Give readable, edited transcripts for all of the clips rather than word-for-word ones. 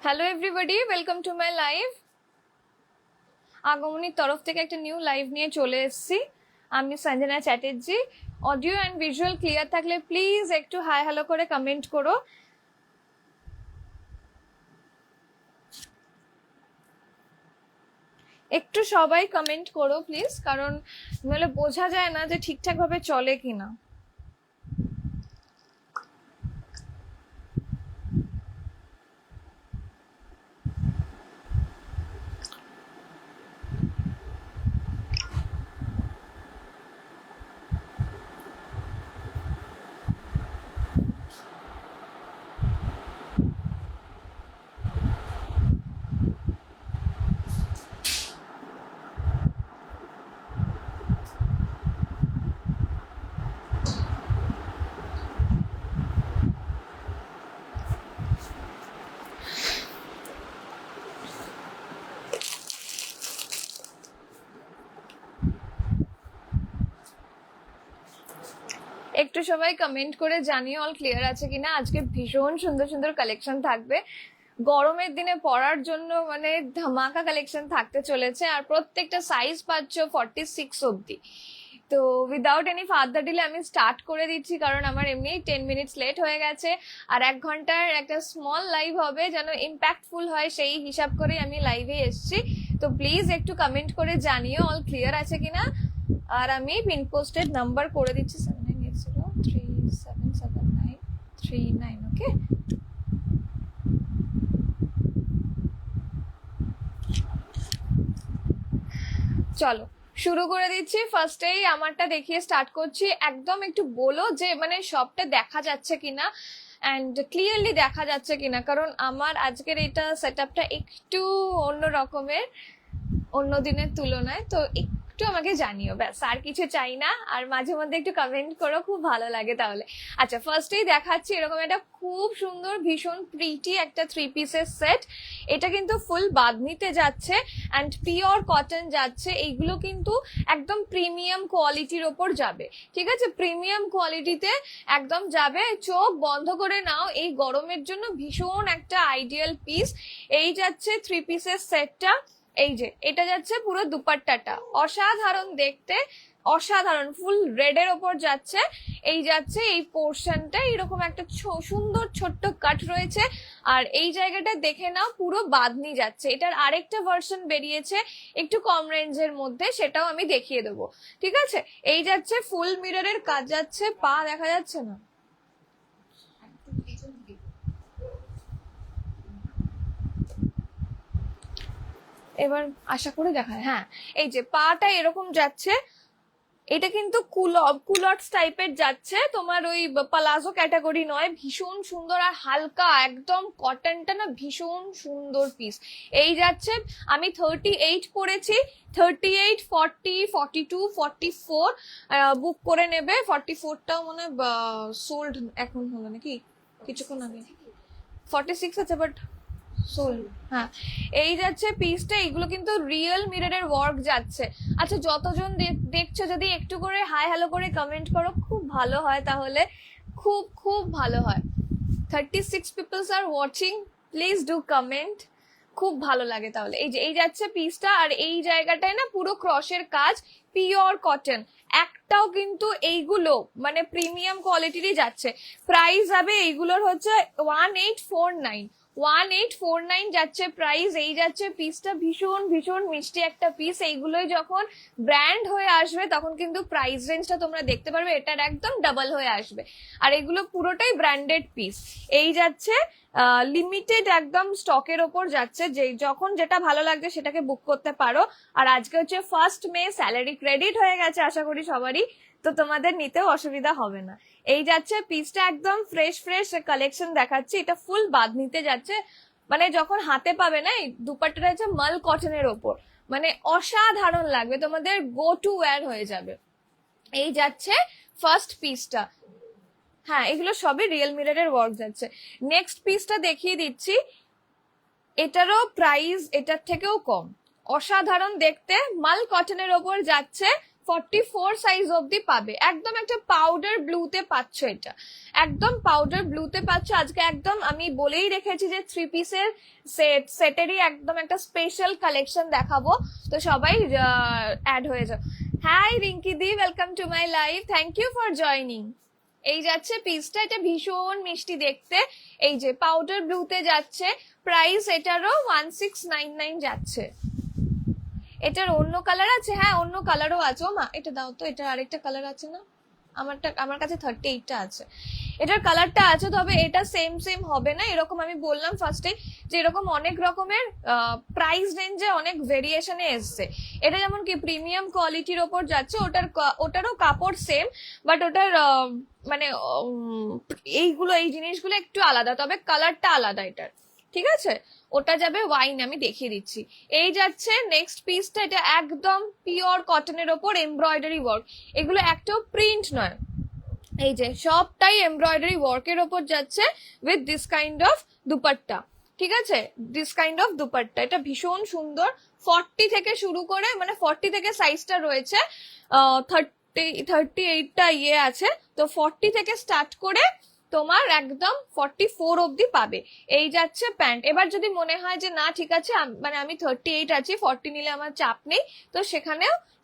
Hello everybody, welcome to my live. আগমনীর তরফ থেকে একটা নিউ লাইভ নিয়ে চলে এসেছি। আমি Sanjana Chatterjee. Audio and visual clear থাকলে প্লিজ একটু হাই হ্যালো করে কমেন্ট করো। একটু সবাই কমেন্ট করো প্লিজ, কারণ নাহলে বোঝা যায় না যে ঠিকঠাক ভাবে চলে কিনা। একটু সবাই কমেন্ট করে জানিও অল ক্লিয়ার আছে কিনা। আজকে ভীষণ সুন্দর সুন্দর কালেকশন থাকবে। গরমের দিনে পরার জন্য মানে ধামাকা কালেকশন থাকতে চলেছে, আর প্রত্যেকটা সাইজ পাচ্ছ 46 অব্দি। তো উইদাউট এনি ফার্দার ডিলে আমি স্টার্ট করে দিচ্ছি, কারণ আমার এমনি 10 মিনিটস লেট হয়ে গেছে। আর 1 ঘন্টার একটা স্মল লাইভ হবে, যেন ইম্প্যাক্টফুল হয় সেই হিসাব করে আমি লাইভে এসেছি। তো প্লিজ একটু কমেন্ট করে জানিও অল ক্লিয়ার আছে কিনা। আর আমি পিনপোস্টেড নাম্বার করে দিচ্ছি 7980377939। ওকে, চলো শুরু করে দিচ্ছি। ফার্স্টেই আমারটা দেখিয়ে স্টার্ট করছি। একদম একটু বলো যে মানে সবটা দেখা যাচ্ছে কিনা অ্যান্ড ক্লিয়ারলি দেখা যাচ্ছে কিনা, কারণ আমার আজকের এটা সেটআপটা একটু অন্য রকমের, অন্য দিনের তুলনায়। তো একটু আমাকে জানিও, ব্যাস আর কিছু চাই না। আর মাঝে মধ্যে একটু কমেন্ট করো, খুব ভালো লাগে তাহলে। আচ্ছা, ফার্স্টেই দেখাচ্ছি এরকম একটা খুব সুন্দর ভীষণ প্রিটি একটা 3 পিসের সেট। এটা কিন্তু ফুল বাঁধনিতে যাচ্ছে অ্যান্ড পিওর কটন যাচ্ছে। এইগুলো কিন্তু একদম প্রিমিয়াম কোয়ালিটির ওপর যাবে, ঠিক আছে? প্রিমিয়াম কোয়ালিটিতে একদম যাবে। চোখ বন্ধ করে নাও, এই গরমের জন্য ভীষণ একটা আইডিয়াল পিস। এই যাচ্ছে 3 পিসের সেটটা। এই যে এটা যাচ্ছে পুরো দুপাট্টাটা অসাধারণ দেখতে, অসাধারণ ফুল রেডের ওপর যাচ্ছে। এই যাচ্ছে এই পোর্শনটা এরকম একটা সুন্দর ছোট্ট কাট রয়েছে। আর এই জায়গাটা দেখে নাও, পুরো বাঁধনি যাচ্ছে। এটার আরেকটা ভার্সন বেরিয়েছে একটু কম রেঞ্জের মধ্যে, সেটাও আমি দেখিয়ে দেবো, ঠিক আছে? এই যাচ্ছে ফুল মিররের কাজ যাচ্ছে। পা দেখা যাচ্ছে না, এবার আশা করে দেখায়। হ্যাঁ, এই যে পাটা এরকম যাচ্ছে। এটা কিন্তু কুলটস টাইপের যাচ্ছে, তোমার ওই পালাজো ক্যাটাগরি নয়। ভীষণ সুন্দর আর হালকা একদম, কটনটা না ভীষণ সুন্দর পিস। এই যাচ্ছে, আমি 38 পরেছি। 38, 40, 42, 44 বুক করে নেবে। 44টাও মনে সোল্ড এখন হলো নাকি কিছুক্ষণ আগে। 46 আছে বাট সোল। হ্যাঁ, এই যাচ্ছে পিসটা। এগুলো কিন্তু রিয়েল মিররের ওয়ার্ক যাচ্ছে। আচ্ছা, যতজন দেখছো যদি একটু করে হাই হ্যালো করে কমেন্ট করো, খুব ভালো হয় তাহলে, খুব খুব ভালো হয়। 36 people's are watching, please do comment, খুব ভালো লাগে তাহলে। এই যে এই যাচ্ছে পিসটা, আর এই জায়গাটায় না পুরো ক্রসের কাজ, পিওর কটন। একটাও কিন্তু এইগুলো মানে প্রিমিয়াম কোয়ালিটিরই যাচ্ছে। প্রাইস যাবে এইগুলোর হচ্ছে 1849, 1849 যাচ্ছে প্রাইস। এই যাচ্ছে পিসটা, ভীষণ ভীষণ মিষ্টি একটা পিস। এইগুলোই যখন ব্র্যান্ড হয়ে আসবে তখন কিন্তু প্রাইস রেঞ্জটা তোমরা দেখতে পারবে, এটার একদম ডাবল হয়ে আসবে। আর এগুলো পুরোটাই ব্র্যান্ডেড পিস। এই যাচ্ছে লিমিটেড একদম স্টকের ওপর যাচ্ছে, যে যখন যেটা ভালো লাগছে সেটাকে বুক করতে পারো। আর আজকে হচ্ছে 1 মে, স্যালারি ক্রেডিট হয়ে গেছে আশা করি সবারই, তো তোমাদের নিতেও অসুবিধা হবে না। এই যাচ্ছে পিসটা, একদম ফ্রেশ ফ্রেশ কালেকশন দেখাচ্ছি। এটা ফুল বাঁধনিতে যাচ্ছে, মানে যখন হাতে পাবে না, এই দুপাট্টাটা হচ্ছে মাল কটনের ওপর, মানে অসাধারণ লাগবে তোমাদের, গো টু ওয়্যার হয়ে যাবে। এই যাচ্ছে ফার্স্ট পিসটা। হ্যাঁ, এগুলো সবই রিয়েল মিররের ওয়ার্ক যাচ্ছে। নেক্সট পিসটা দেখিয়ে দিচ্ছি। এটারও প্রাইস এটার থেকেও কম, অসাধারণ দেখতে, মাল কটনের ওপর যাচ্ছে, 44 সাইজ অবধি পাবে। একদম একটা পাউডার ব্লুতে পাচ্ছ, এটা একদম পাউডার ব্লুতে পাচ্ছ। আজকে একদম আমি বলেই রেখেছি যে 3 পিসের সেটেরই একদম একটা স্পেশাল কালেকশন দেখাবো, তো সবাই অ্যাড হয়ে যাও। Hi Rinki di, welcome to my live, thank you for joining. এই যাচ্ছে পিসটা, এটা ভীষণ মিষ্টি দেখতে, এই যে পাউডার ব্লুতে যাচ্ছে। প্রাইস এটারও 1699 যাচ্ছে। এটার অন্য কালার আছে? হ্যাঁ অন্য কালারও আছে। ও মা এটা দাও তো, এটার আরেকটা কালার আছে না? আমার কাছে 38টা আছে, এটার কালারটা আছে, তবে এটা সেম হবে না। এরকম আমি বললাম ফার্স্টে যে এরকম অনেক রকমের প্রাইস রেঞ্জে অনেক ভেরিয়েশনে এসছে। এটা যেমন কি প্রিমিয়াম কোয়ালিটির ওপর যাচ্ছে, ওটারও কাপড় সেম, বাট ওটার মানে এইগুলো এই জিনিসগুলো একটু আলাদা, তবে কালারটা আলাদা এটার, ঠিক আছে? ওটা যাবে ওয়াইন, আমি দেখিয়ে দিচ্ছি। এই যাচ্ছে নেক্সট পিসটা, এটা একদম পিওর কটনের ওপর এমব্রয়ডারি ওয়ার্ক, এগুলো একটাও প্রিন্ট নয়, এই যে সবটাই এমব্রয়ডারি ওয়ার্কের ওপর যাচ্ছে with this kind of dupatta, ঠিক আছে? দিস কাইন্ড অফ দুপাট্টা, এটা ভীষণ সুন্দর। 40 থেকে শুরু করে, মানে 40 থেকে সাইজটা রয়েছে, 38টা ইয়ে আছে, তো 40 থেকে স্টার্ট করে তোমার একদম 44 অবধি পাবে। এই যাচ্ছে প্যান্ট। এবার যদি মনে হয় যে না ঠিক আছে মানে আমি 38 আছি, 40 নিলে আমার চাপ নেই, তো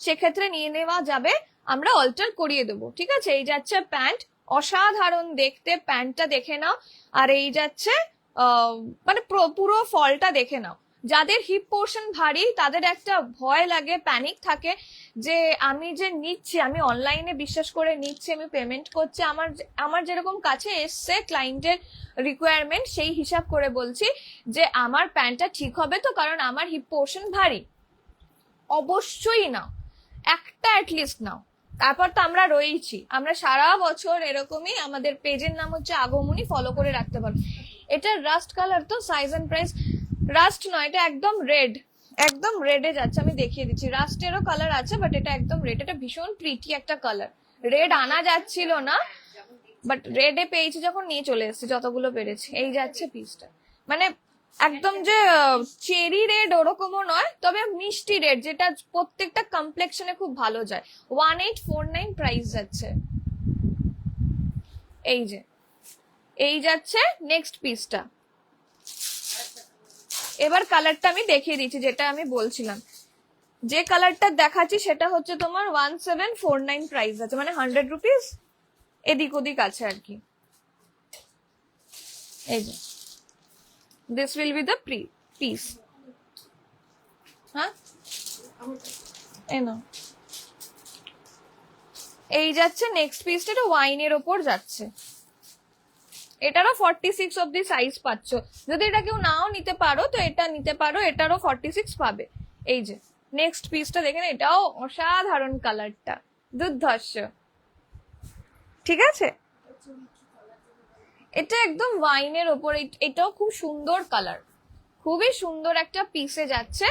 সেক্ষেত্রে নিয়ে নেওয়া যাবে, আমরা অল্টার করিয়ে দেবো, ঠিক আছে? এই যাচ্ছে প্যান্ট, অসাধারণ দেখতে, প্যান্টটা দেখে নাও। আর এই যাচ্ছে মানে পুরো ফলটা দেখে নাও। যাদের হিপ পোর্শন ভারী তাদের একটা ভয় লাগে, প্যানিক থাকে যে আমি যে নিচ্ছি, আমি অনলাইনে বিশ্বাস করে নিচ্ছি, আমি পেমেন্ট করছি, আমার যেরকম কাছে এসছে ক্লায়েন্টের রিকোয়ারমেন্ট, সেই হিসাব করে বলছি যে আমার প্যান্টটা ঠিক হবে তো, কারণ আমার হিপ পোর্শন ভারী। অবশ্যই নাও, একটা অ্যাটলিস্ট নাও, তারপর তো আমরা রয়েছি, আমরা সারা বছর এরকমই, আমাদের পেজের নাম হচ্ছে আগমনী, ফলো করে রাখতে পারো। এটা রাস্ট কালার, তো সাইজ এন্ড প্রাইস রাস্ট নয়, এটা একদম রেড, একদম রেডে যাচ্ছে, আমি দেখিয়ে দিচ্ছি। রাস্টেরও কালার আছে, বাট এটা একদম রেড, এটা ভীষণ প্রিটি একটা কালার। রেড আনা যাচ্ছিল না, বাট রেডে পেয়েছি যখন নিয়ে চলে এসেছি যতগুলো পেরেছি। এই যাচ্ছে পিসটা, মানে একদম যে চেরি রেড ওরকমও নয়, তবে মিষ্টি রেড, যেটা প্রত্যেকটা কমপ্লেক্সনে খুব ভালো যায়। 1849 প্রাইস যাচ্ছে। এই যে এই যাচ্ছে নেক্সট পিসটা। এবার কালারটা আমি দেখিয়ে দিচ্ছি, যেটা আমি বলছিলাম, যে কালারটা দেখাচ্ছি সেটা হচ্ছে তোমার 1749 প্রাইস আছে, মানে 100 রুপিস এদিক ওদিক আছে আর কি। এই যে this will be the piece, হ্যাঁ এই যাচ্ছে নেক্সট পিসটা, এটা ওয়াইনের ওপর যাচ্ছে, এটারও 46 অব্দি সাইজ পাচ্ছ। যদি এটা কেউ নাও নিতে পারো তো এটা নিতে পারো, এটারও 46 পাবে। এই যে নেক্সট পিসটা দেখেন, এটাও অসাধারণ, কালারটা দুর্ধর্ষ, ঠিক আছে? এটা একদম ওয়াইনের ওপর, এটাও খুব সুন্দর কালার, খুবই সুন্দর একটা পিসে যাচ্ছে।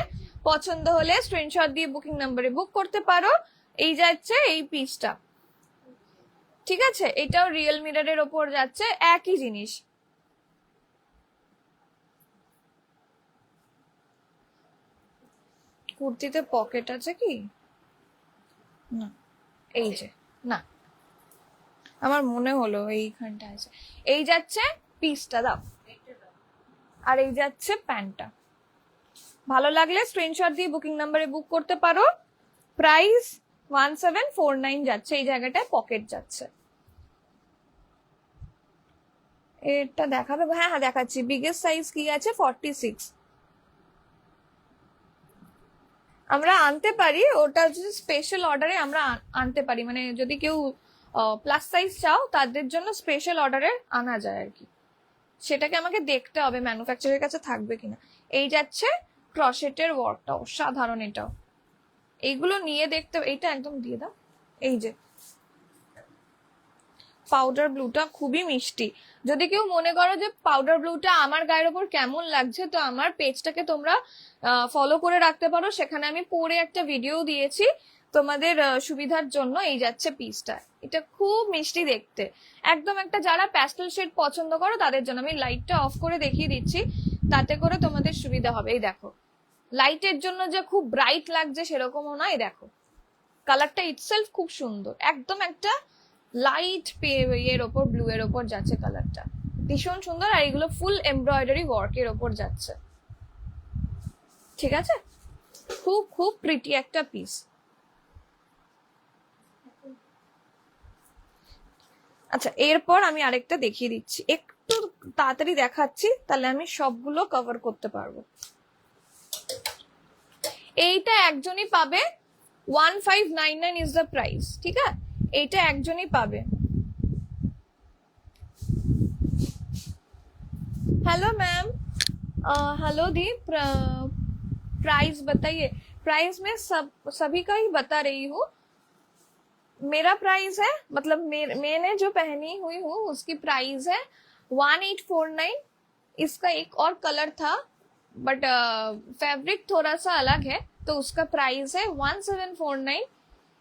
পছন্দ হলে স্ক্রিনশট দিয়ে বুকিং নাম্বারে বুক করতে পারো। এই যাচ্ছে এই পিসটা, ঠিক আছে? এটাও রিয়েল মিররের ওপর যাচ্ছে, একই জিনিস। কুর্তিতে পকেট আছে কি না? এই যে না, আমার মনে হলো এইখানটা আছে। এই যাচ্ছে পিসটা, দাও। আর এই যাচ্ছে প্যান্টটা। ভালো লাগলে স্ক্রিনশট দিয়ে বুকিং নাম্বারে বুক করতে পারো। প্রাইস 1749 যাচ্ছে, এই জায়গাটায় পকেট যাচ্ছে। এটা দেখাবে? হ্যাঁ হ্যাঁ দেখাচ্ছি। বিগেস্ট সাইজ কি আছে? 46। আমরা আনতে পারি, ওটা যদি স্পেশাল অর্ডারে আমরা আনতে পারি, মানে যদি কেউ প্লাস সাইজ চাও তাদের জন্য স্পেশাল অর্ডারে আনা যায় আর কি। সেটাকে আমাকে দেখতে হবে ম্যানুফ্যাকচারের কাছে থাকবে কিনা। এই যাচ্ছে ক্রশেটের ওয়ার্কটা, অসাধারণ এটাও। এইগুলো নিয়ে দেখতে, এইটা একদম দিয়ে দাও। এই যে পাউডার ব্লুটা খুবই মিষ্টি। যদি কেউ মনে করো যে পাউডার ব্লুটা আমার গায়ের ওপর কেমন লাগছে, তো আমার পেজটাকে তোমরা ফলো করে রাখতে পারো, সেখানে আমি পরে একটা ভিডিও দিয়েছি তোমাদের সুবিধার জন্য। এই যাচ্ছে পিসটা, এটা খুব মিষ্টি দেখতে, একদম একটা যারা প্যাস্টেল শেড পছন্দ করো তাদের জন্য। আমি লাইটটা অফ করে দেখিয়ে দিচ্ছি, তাতে করে তোমাদের সুবিধা হবে। এই দেখো, লাইটের জন্য যে খুব ব্রাইট লাগছে সেরকমও নয়, দেখো কালারটা ইটসেলফ খুব সুন্দর, একদম একটা লাইট এর ওপর ব্লু এর ওপর যাচ্ছে কালারটা, ভীষণ সুন্দর। আর এগুলো ফুল এমব্রয়ডারি ওয়ার্কের ওপর যাচ্ছে, ঠিক আছে? খুব খুব প্রিটি একটা পিস। আচ্ছা, এরপর আমি আরেকটা দেখিয়ে দিচ্ছি, একটু তাড়াতাড়ি দেখাচ্ছি তাহলে আমি সবগুলো কভার করতে পারবো। এইটা একজনই পাবে, 1599 ইজ দ্য প্রাইস, ঠিক আছে? এইটা একজনই পাবে। हेलो मैम, हेलो दी, प्राइस बताइए। प्राइस में सभी का ही बता रही हूँ। मेरा प्राइस है, मतलब मैंने जो पहनी हुई हूँ उसकी प्राइस है 1849। इसका एक और कलर था बट फैब्रिक थोड़ा सा अलग है, तो उसका प्राइस है 1749।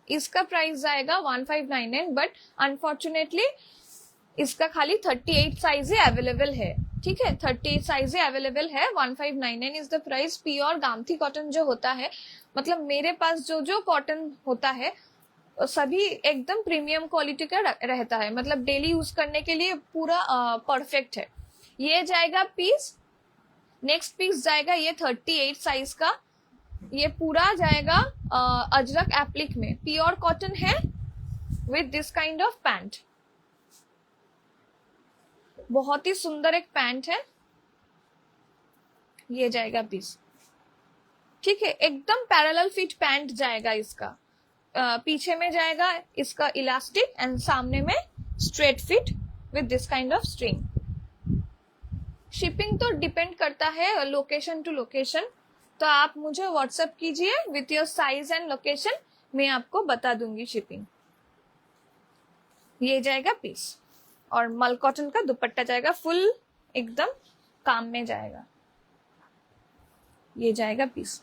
इसका प्राइस जाएगा 1599, बट अनफॉर्चुनेटली इसका खाली 38 साइज ही अवेलेबल है, ठीक है? 38 साइज ही अवेलेबल है। 1599 is the price. Pure Gamthi cotton जो होता है, मतलब मेरे पास जो जो कॉटन होता है सभी एकदम प्रीमियम क्वालिटी का रहता है, मतलब डेली यूज करने के लिए पूरा परफेक्ट है। ये जाएगा पीस, नेक्स्ट पीस जाएगा ये 38 साइज का, ये पूरा जाएगा अजरक एप्लिक में, प्योर कॉटन है with this kind of pant. बहुत ही सुंदर एक पैंट है, ये जाएगा पीस, ठीक है? एकदम पैरेलल फिट पैंट जाएगा इसका। पीछे में जाएगा इसका इलास्टिक एंड सामने में straight fit with this kind of string. Shipping तो डिपेंड करता है लोकेशन टू लोकेशन, तो आप मुझे व्हाट्सएप कीजिए with your size and location, मैं आपको बता दूंगी शिपिंग। ये जाएगा पीस, और मल कॉटन का दुपट्टा जाएगा फुल एकदम काम में जाएगा। ये जाएगा पीस,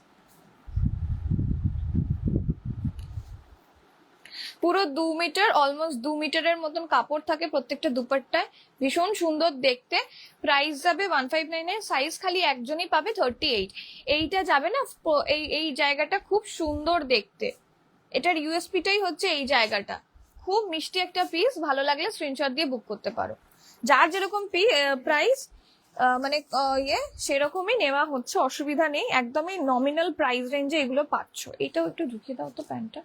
পুরো 2 মিটার, অলমোস্ট 2 মিটারের মতন কাপড় থাকে প্রত্যেকটা দুপাট্টায়, ভীষণ সুন্দর দেখতে। প্রাইস যাবে 1599, সাইজ খালি একজনই পাবে 38। এইটা যাবে না, এই জায়গাটা খুব সুন্দর দেখতে, এটার ইউএসপিটাই হচ্ছে এই জায়গাটা। খুব মিষ্টি একটা পিস, ভালো লাগলে স্ক্রিনশট দিয়ে বুক করতে পারো। যার যেরকম প্রাইস মানে ইয়ে সেরকমই নেওয়া হচ্ছে, অসুবিধা নেই, একদমই নমিনাল প্রাইস রেঞ্জে এগুলো পাচ্ছ। এটাও একটু ঢুকিয়ে দাও তো প্যান্টটা।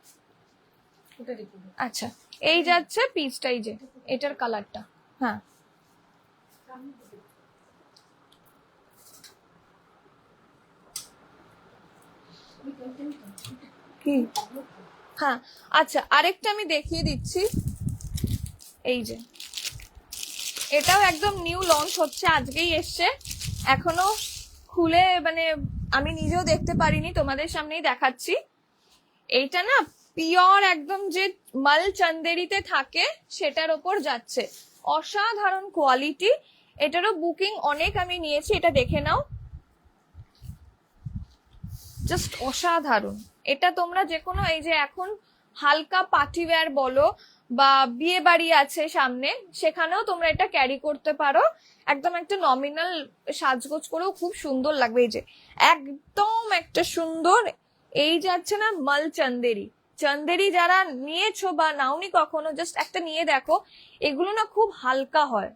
আচ্ছা, এই যাচ্ছে পিসটাই, যে এটার কালারটা, হ্যাঁ কি, হ্যাঁ আচ্ছা, আরেকটা আমি দেখিয়ে দিচ্ছি। এই যে এটাও একদম নিউ লঞ্চ হচ্ছে, আজকেই এসছে, এখনো খুলে মানে আমি নিজেও দেখতে পারিনি, তোমাদের সামনেই দেখাচ্ছি। এইটা না পিওর একদম যে মাল চন্দেরিতে থাকে সেটার ওপর যাচ্ছে, অসাধারণ কোয়ালিটি। এটারও বুকিং অনেক আমি নিয়েছি, এটা দেখে নাও, জাস্ট অসাধারণ। এটা তোমরা যে কোনো, এই যে এখন হালকা পার্টি ওয়্যার বলো বা বিয়ে বাড়ি আছে সামনে, সেখানেও তোমরা এটা ক্যারি করতে পারো, একদম একটা নমিনাল সাজগোজ করেও খুব সুন্দর লাগবে। এই যে একদম একটা সুন্দর, এই যাচ্ছে না মাল চন্দেরি। চন্দেরি যারা নিয়েছো বা নাওনি কখনো, জাস্ট একটা নিয়ে দেখো, এগুলো না খুব হালকা হয়,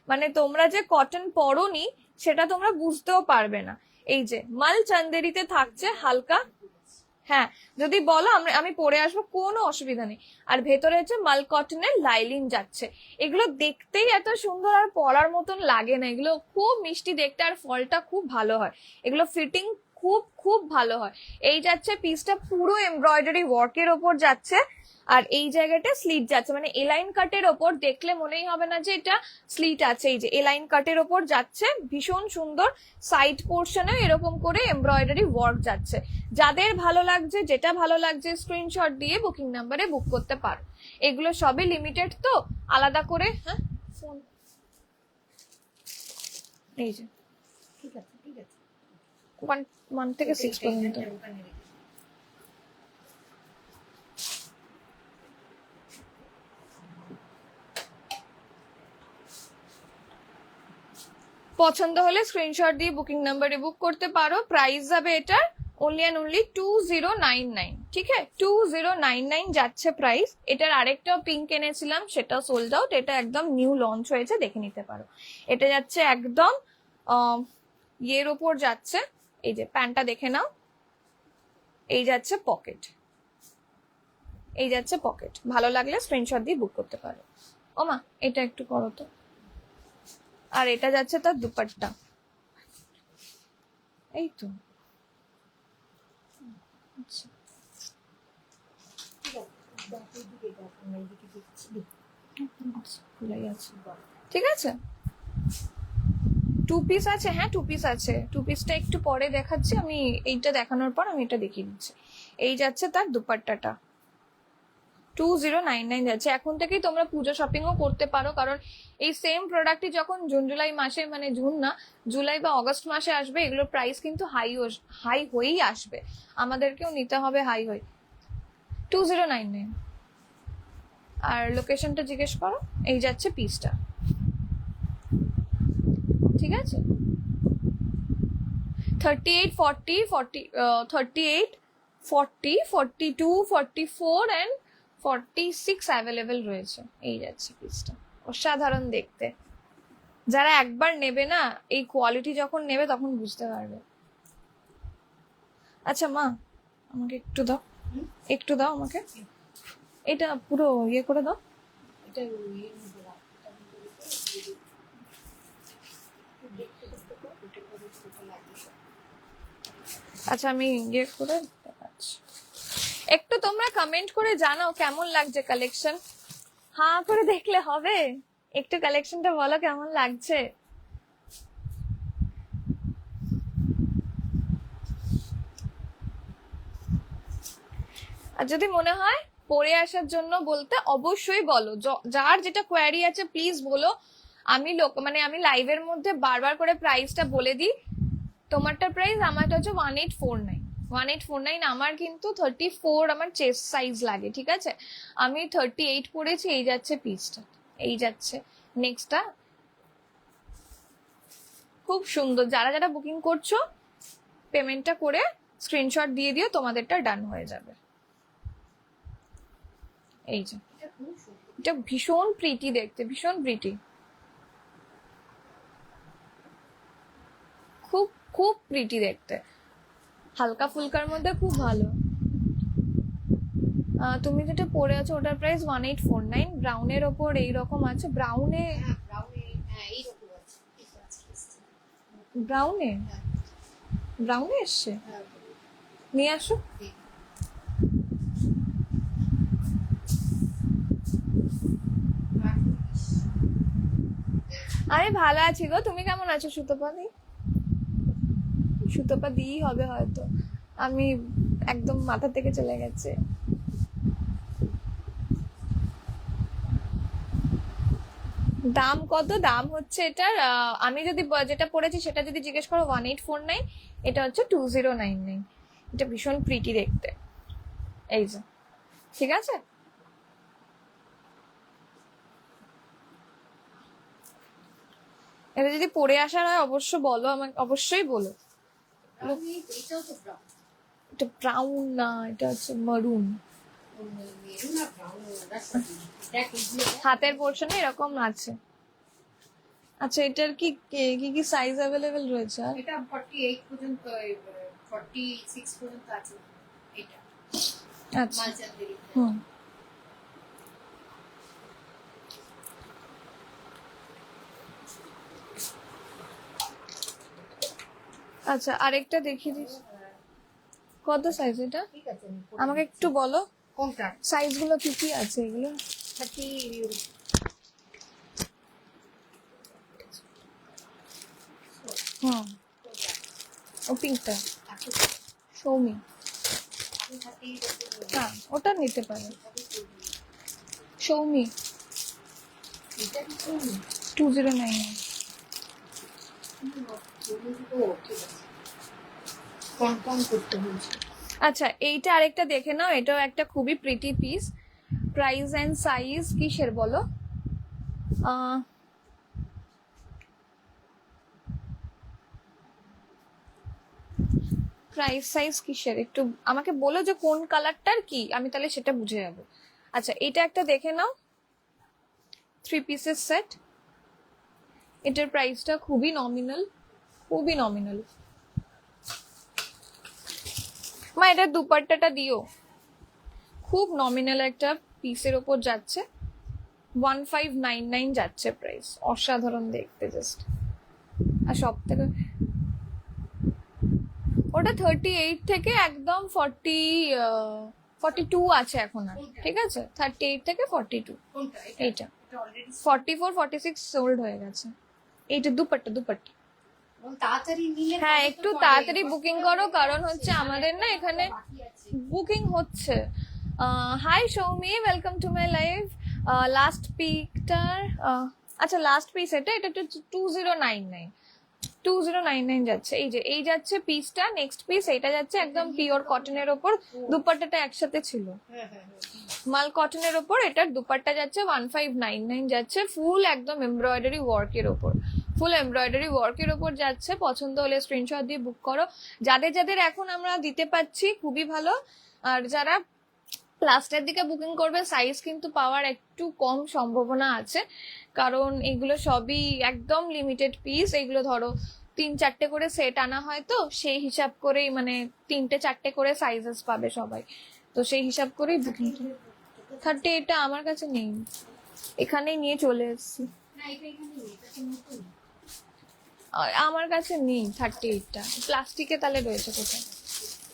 মানে তোমরা যে কটন পরোনি সেটা তোমরা বুঝতেও পারবে না। এই যে মাল চন্দেরিতে থাকছে হালকা, হ্যাঁ যদি বলো আমি পরে আসবো, কোনো অসুবিধা নেই। আর ভেতরে হচ্ছে মাল কটনের লাইলিন যাচ্ছে, এগুলো দেখতেই এত সুন্দর, আর পরার মতন লাগে না, এগুলো খুব মিষ্টি দেখতে, আর ফলটা খুব ভালো হয়, এগুলো ফিটিং খুব খুব ভালো হয়। এই যাচ্ছে পিসটা পুরো এমব্রয়ডারি ওয়ার্কের ওপর যাচ্ছে, আর এই জায়গাটা স্লিট যাচ্ছে, মানে এলাইন কাটের ওপর, দেখলে মনেই হবে না যে এটা স্লিট আছে। এই যে এলাইন কাটের ওপর যাচ্ছে, ভীষণ সুন্দর। সাইড পোর্শনে এরকম করে এমব্রয়ডারি ওয়ার্ক যাচ্ছে। যাদের ভালো লাগছে, যেটা ভালো লাগছে, স্ক্রিনশট দিয়ে বুকিং নাম্বারে বুক করতে পারো। এগুলো সবই লিমিটেড, তো আলাদা করে, হ্যাঁ ফোন, এই যে ঠিক আছে, ঠিক আছে, 1 থেকে 6 পর্যন্ত। পছন্দ হলে স্ক্রিনশট দিয়ে বুকিং নাম্বারে বুক করতে পারো। প্রাইস যাবে এটার অনলি অ্যান্ড অনলি 2099, ঠিক আছে, 2099 যাচ্ছে প্রাইস। এটার আরেকটা পিঙ্ক এনেছিলাম, সেটা সোল্ড আউট। এটা একদম নিউ লঞ্চ হয়েছে, দেখে নিতে পারো। এটা যাচ্ছে একদম ইয়ের ওপর যাচ্ছে। এই যে প্যান্টটা দেখে নাও, এই যাচ্ছে পকেট, এই যাচ্ছে পকেট। ভালো লাগলে স্ক্রিনশট দিয়ে বুক করতে পারো। ও মা, এটা একটু করো তো। আর এটা যাচ্ছে তার দুপাট্টা, এই তো। আচ্ছা, ঠিক আছে। 2 পিস আছে, হ্যাঁ 2 পিস আছে। 2 পিসটা একটু পরে দেখাচ্ছি আমি, এইটা দেখানোর পর আমি এটা দেখিয়ে দিচ্ছি। এই যাচ্ছে তার দুপাট্টাটা, 2099 যাচ্ছে। এখন থেকেই তোমরা পুজো শপিংও করতে পারো, কারণ এই সেম প্রোডাক্টই যখন জুন জুলাই মাসে, মানে জুন না, জুলাই বা অগস্ট মাসে আসবে, এগুলোর প্রাইস কিন্তু হাই হয়েই আসবে, আমাদেরকেও নিতে হবে হাই হয়ে। 2099। আর লোকেশনটা জিজ্ঞেস করো, এই যাচ্ছে পিসটা, ঠিক আছে। 38, 40, 38, 40, 42, 44 and 46 অ্যাভেলেবেল রয়েছে। এই যাচ্ছে পিসটা, অসাধারণ দেখতে। যারা একবার নেবে না, এই কোয়ালিটি যখন নেবে তখন বুঝতে পারবে। আচ্ছা মা, আমাকে একটু দাও, একটু দাও আমাকে, এটা পুরো ইয়ে করে দাও। আচ্ছা, আমি ইয়ে করে দেখাচ্ছি। একটু তোমরা কমেন্ট করে জানাও কেমন লাগছে কালেকশন। হ্যাঁ করে দেখলে হবে, একটু কালেকশনটা বলো কেমন লাগছে। আর যদি মনে হয় পরে আসার জন্য বলতে, অবশ্যই বলো। যার যেটা কোয়ারি আছে প্লিজ বলো। আমি মানে আমি লাইভের মধ্যে বারবার করে প্রাইসটা বলে দিই। তোমারটা প্রাইস, আমারটা হচ্ছে 1849। 1849। আমার কিন্তু 34 আমার চেস্ট সাইজ লাগে, ঠিক আছে। আমি 38 পরেছি। এই যাচ্ছে পিসটা, এই যাচ্ছে নেক্সটটা। খুব সুন্দর। যারা যারা বুকিং করছো, পেমেন্টটা করে স্ক্রিনশট দিয়ে দিও, তোমাদেরটা ডান হয়ে যাবে। এই যে, এটা ভীষণ প্রিটি দেখতে, ভীষণ প্রিটি, খুব খুব প্রিটি দেখতে, হালকা ফুলকার মধ্যে খুব ভালো। তুমি যেটা পরে আছো ওটার প্রাইস 1849। ব্রাউনের ওপর এইরকম আছে, ব্রাউনে ব্রাউনে ব্রাউনে এসছে, নিয়ে আসো। আমি ভালো আছি গো, তুমি কেমন আছো? সুতপা দি, সুতপা দিই হবে হয়তো, আমি একদম মাথা থেকে চলে গেছে। দাম কত? দাম হচ্ছে এটার, আমি যদি যেটা পড়েছি সেটা যদি জিজ্ঞেস করো 1849, এটা হচ্ছে 2099। এটা ভীষণ প্রিটি দেখতে, এই যে, ঠিক আছে। এটা যদি পরে আসার হয় অবশ্য বলো আমাকে, অবশ্যই বলো। এটা ব্রাউন না, এটা হচ্ছে মারুন। হাতের পোর্শনে এরকম আছে। আচ্ছা, এটার কি কি কি সাইজ অ্যাভেলেবেল রয়েছে? আর এটা 48 পর্যন্ত, 46 পর্যন্ত আছে এটা। আচ্ছা, মালচান্দেরি। হুম। আচ্ছা, আরেকটা দেখিয়ে দিস। কত সাইজ এটা? ঠিক আছে, আমাকে একটু বলো কোনটা সাইজ গুলো কি কি আছে এগুলো। 30। হুম, ও পিঙ্কটা সৌমি, হ্যাঁ ওটা নিতে পারে। সৌমি 2099। কনফার্ম করতে হয়েছে। আচ্ছা, এইটা আরেকটা দেখে নাও, এটাও একটা খুবই pretty piece. Price and size কিসের বলো? প্রাইস সাইজ কিসের একটু আমাকে বলো যে কোন কালারটার কি, আমি তাহলে সেটা বুঝে যাবো। আচ্ছা এটা একটা দেখে নাও, 3 পিসের সেট। এটার প্রাইসটা খুবই নমিনাল, খুবই নমিনাল। মা এটার দুপাট্টাটা দিও, খুব নমিনাল একটা পিসের ওপর যাচ্ছে, 1599 যাচ্ছে প্রাইস, অসাধারণ দেখতে জাস্ট। আর সব থেকে ওটা 38 থেকে একদম 42 আছে এখন আর, ঠিক আছে 38 থেকে 42। কোনটা এইটা এটা অলরেডি 44 46 সোল্ড হয়ে গেছে। এইটা দুপাট্টা দুপাট্টা। তাড়াতাড়ি নিয়ে হ্যাঁ একটু তাড়াতাড়ি বুকিং করো, কারণ হচ্ছে আমাদের না এখানে বাকি আছে। বুকিং হচ্ছে। Hi Soumi, welcome to my live. Last পিকটার আচ্ছা লাস্ট পিস এটা 2099 2099 যাচ্ছে। এই যে এই যাচ্ছে পিসটা, নেক্সট পিস এটা যাচ্ছে একদম পিওর কটনের ওপর, দুপাট্টাটা একসাথে ছিল। হ্যাঁ হ্যাঁ মাল কটনের ওপর এটার দুপাট্টা যাচ্ছে 1599 যাচ্ছে, ফুল একদম এমব্রয়ডারি ওয়ার্কের ওপর, ফুল এমব্রয়ডারি ওয়ার্কের ওপর যাচ্ছে। পছন্দ হলে স্ক্রিনশট দিয়ে বুক করো। যাদের যাদের এখন আমরা দিতে পাচ্ছি খুবই ভালো, আর যারা লাস্টের দিকে বুকিং করবে সাইজ কিন্তু পাওয়ার একটু কম সম্ভাবনা আছে, কারণ এগুলো সবই একদম লিমিটেড পিস। এগুলো ধরো 3-4টে করে সেট আনা হয়, তো সেই হিসাব করেই মানে 3টে-4টে করে সাইজেস পাবে সবাই, তো সেই হিসাব করেই বুকিং। 30 এটা আমার কাছে নেই, এখানেই নিয়ে চলে এসেছি। না এটা এখানে নেই, এটা তো নতুন। আমার কাছে নেই 38টা, প্লাস্টিকে তাহলে রয়েছে কোথায়?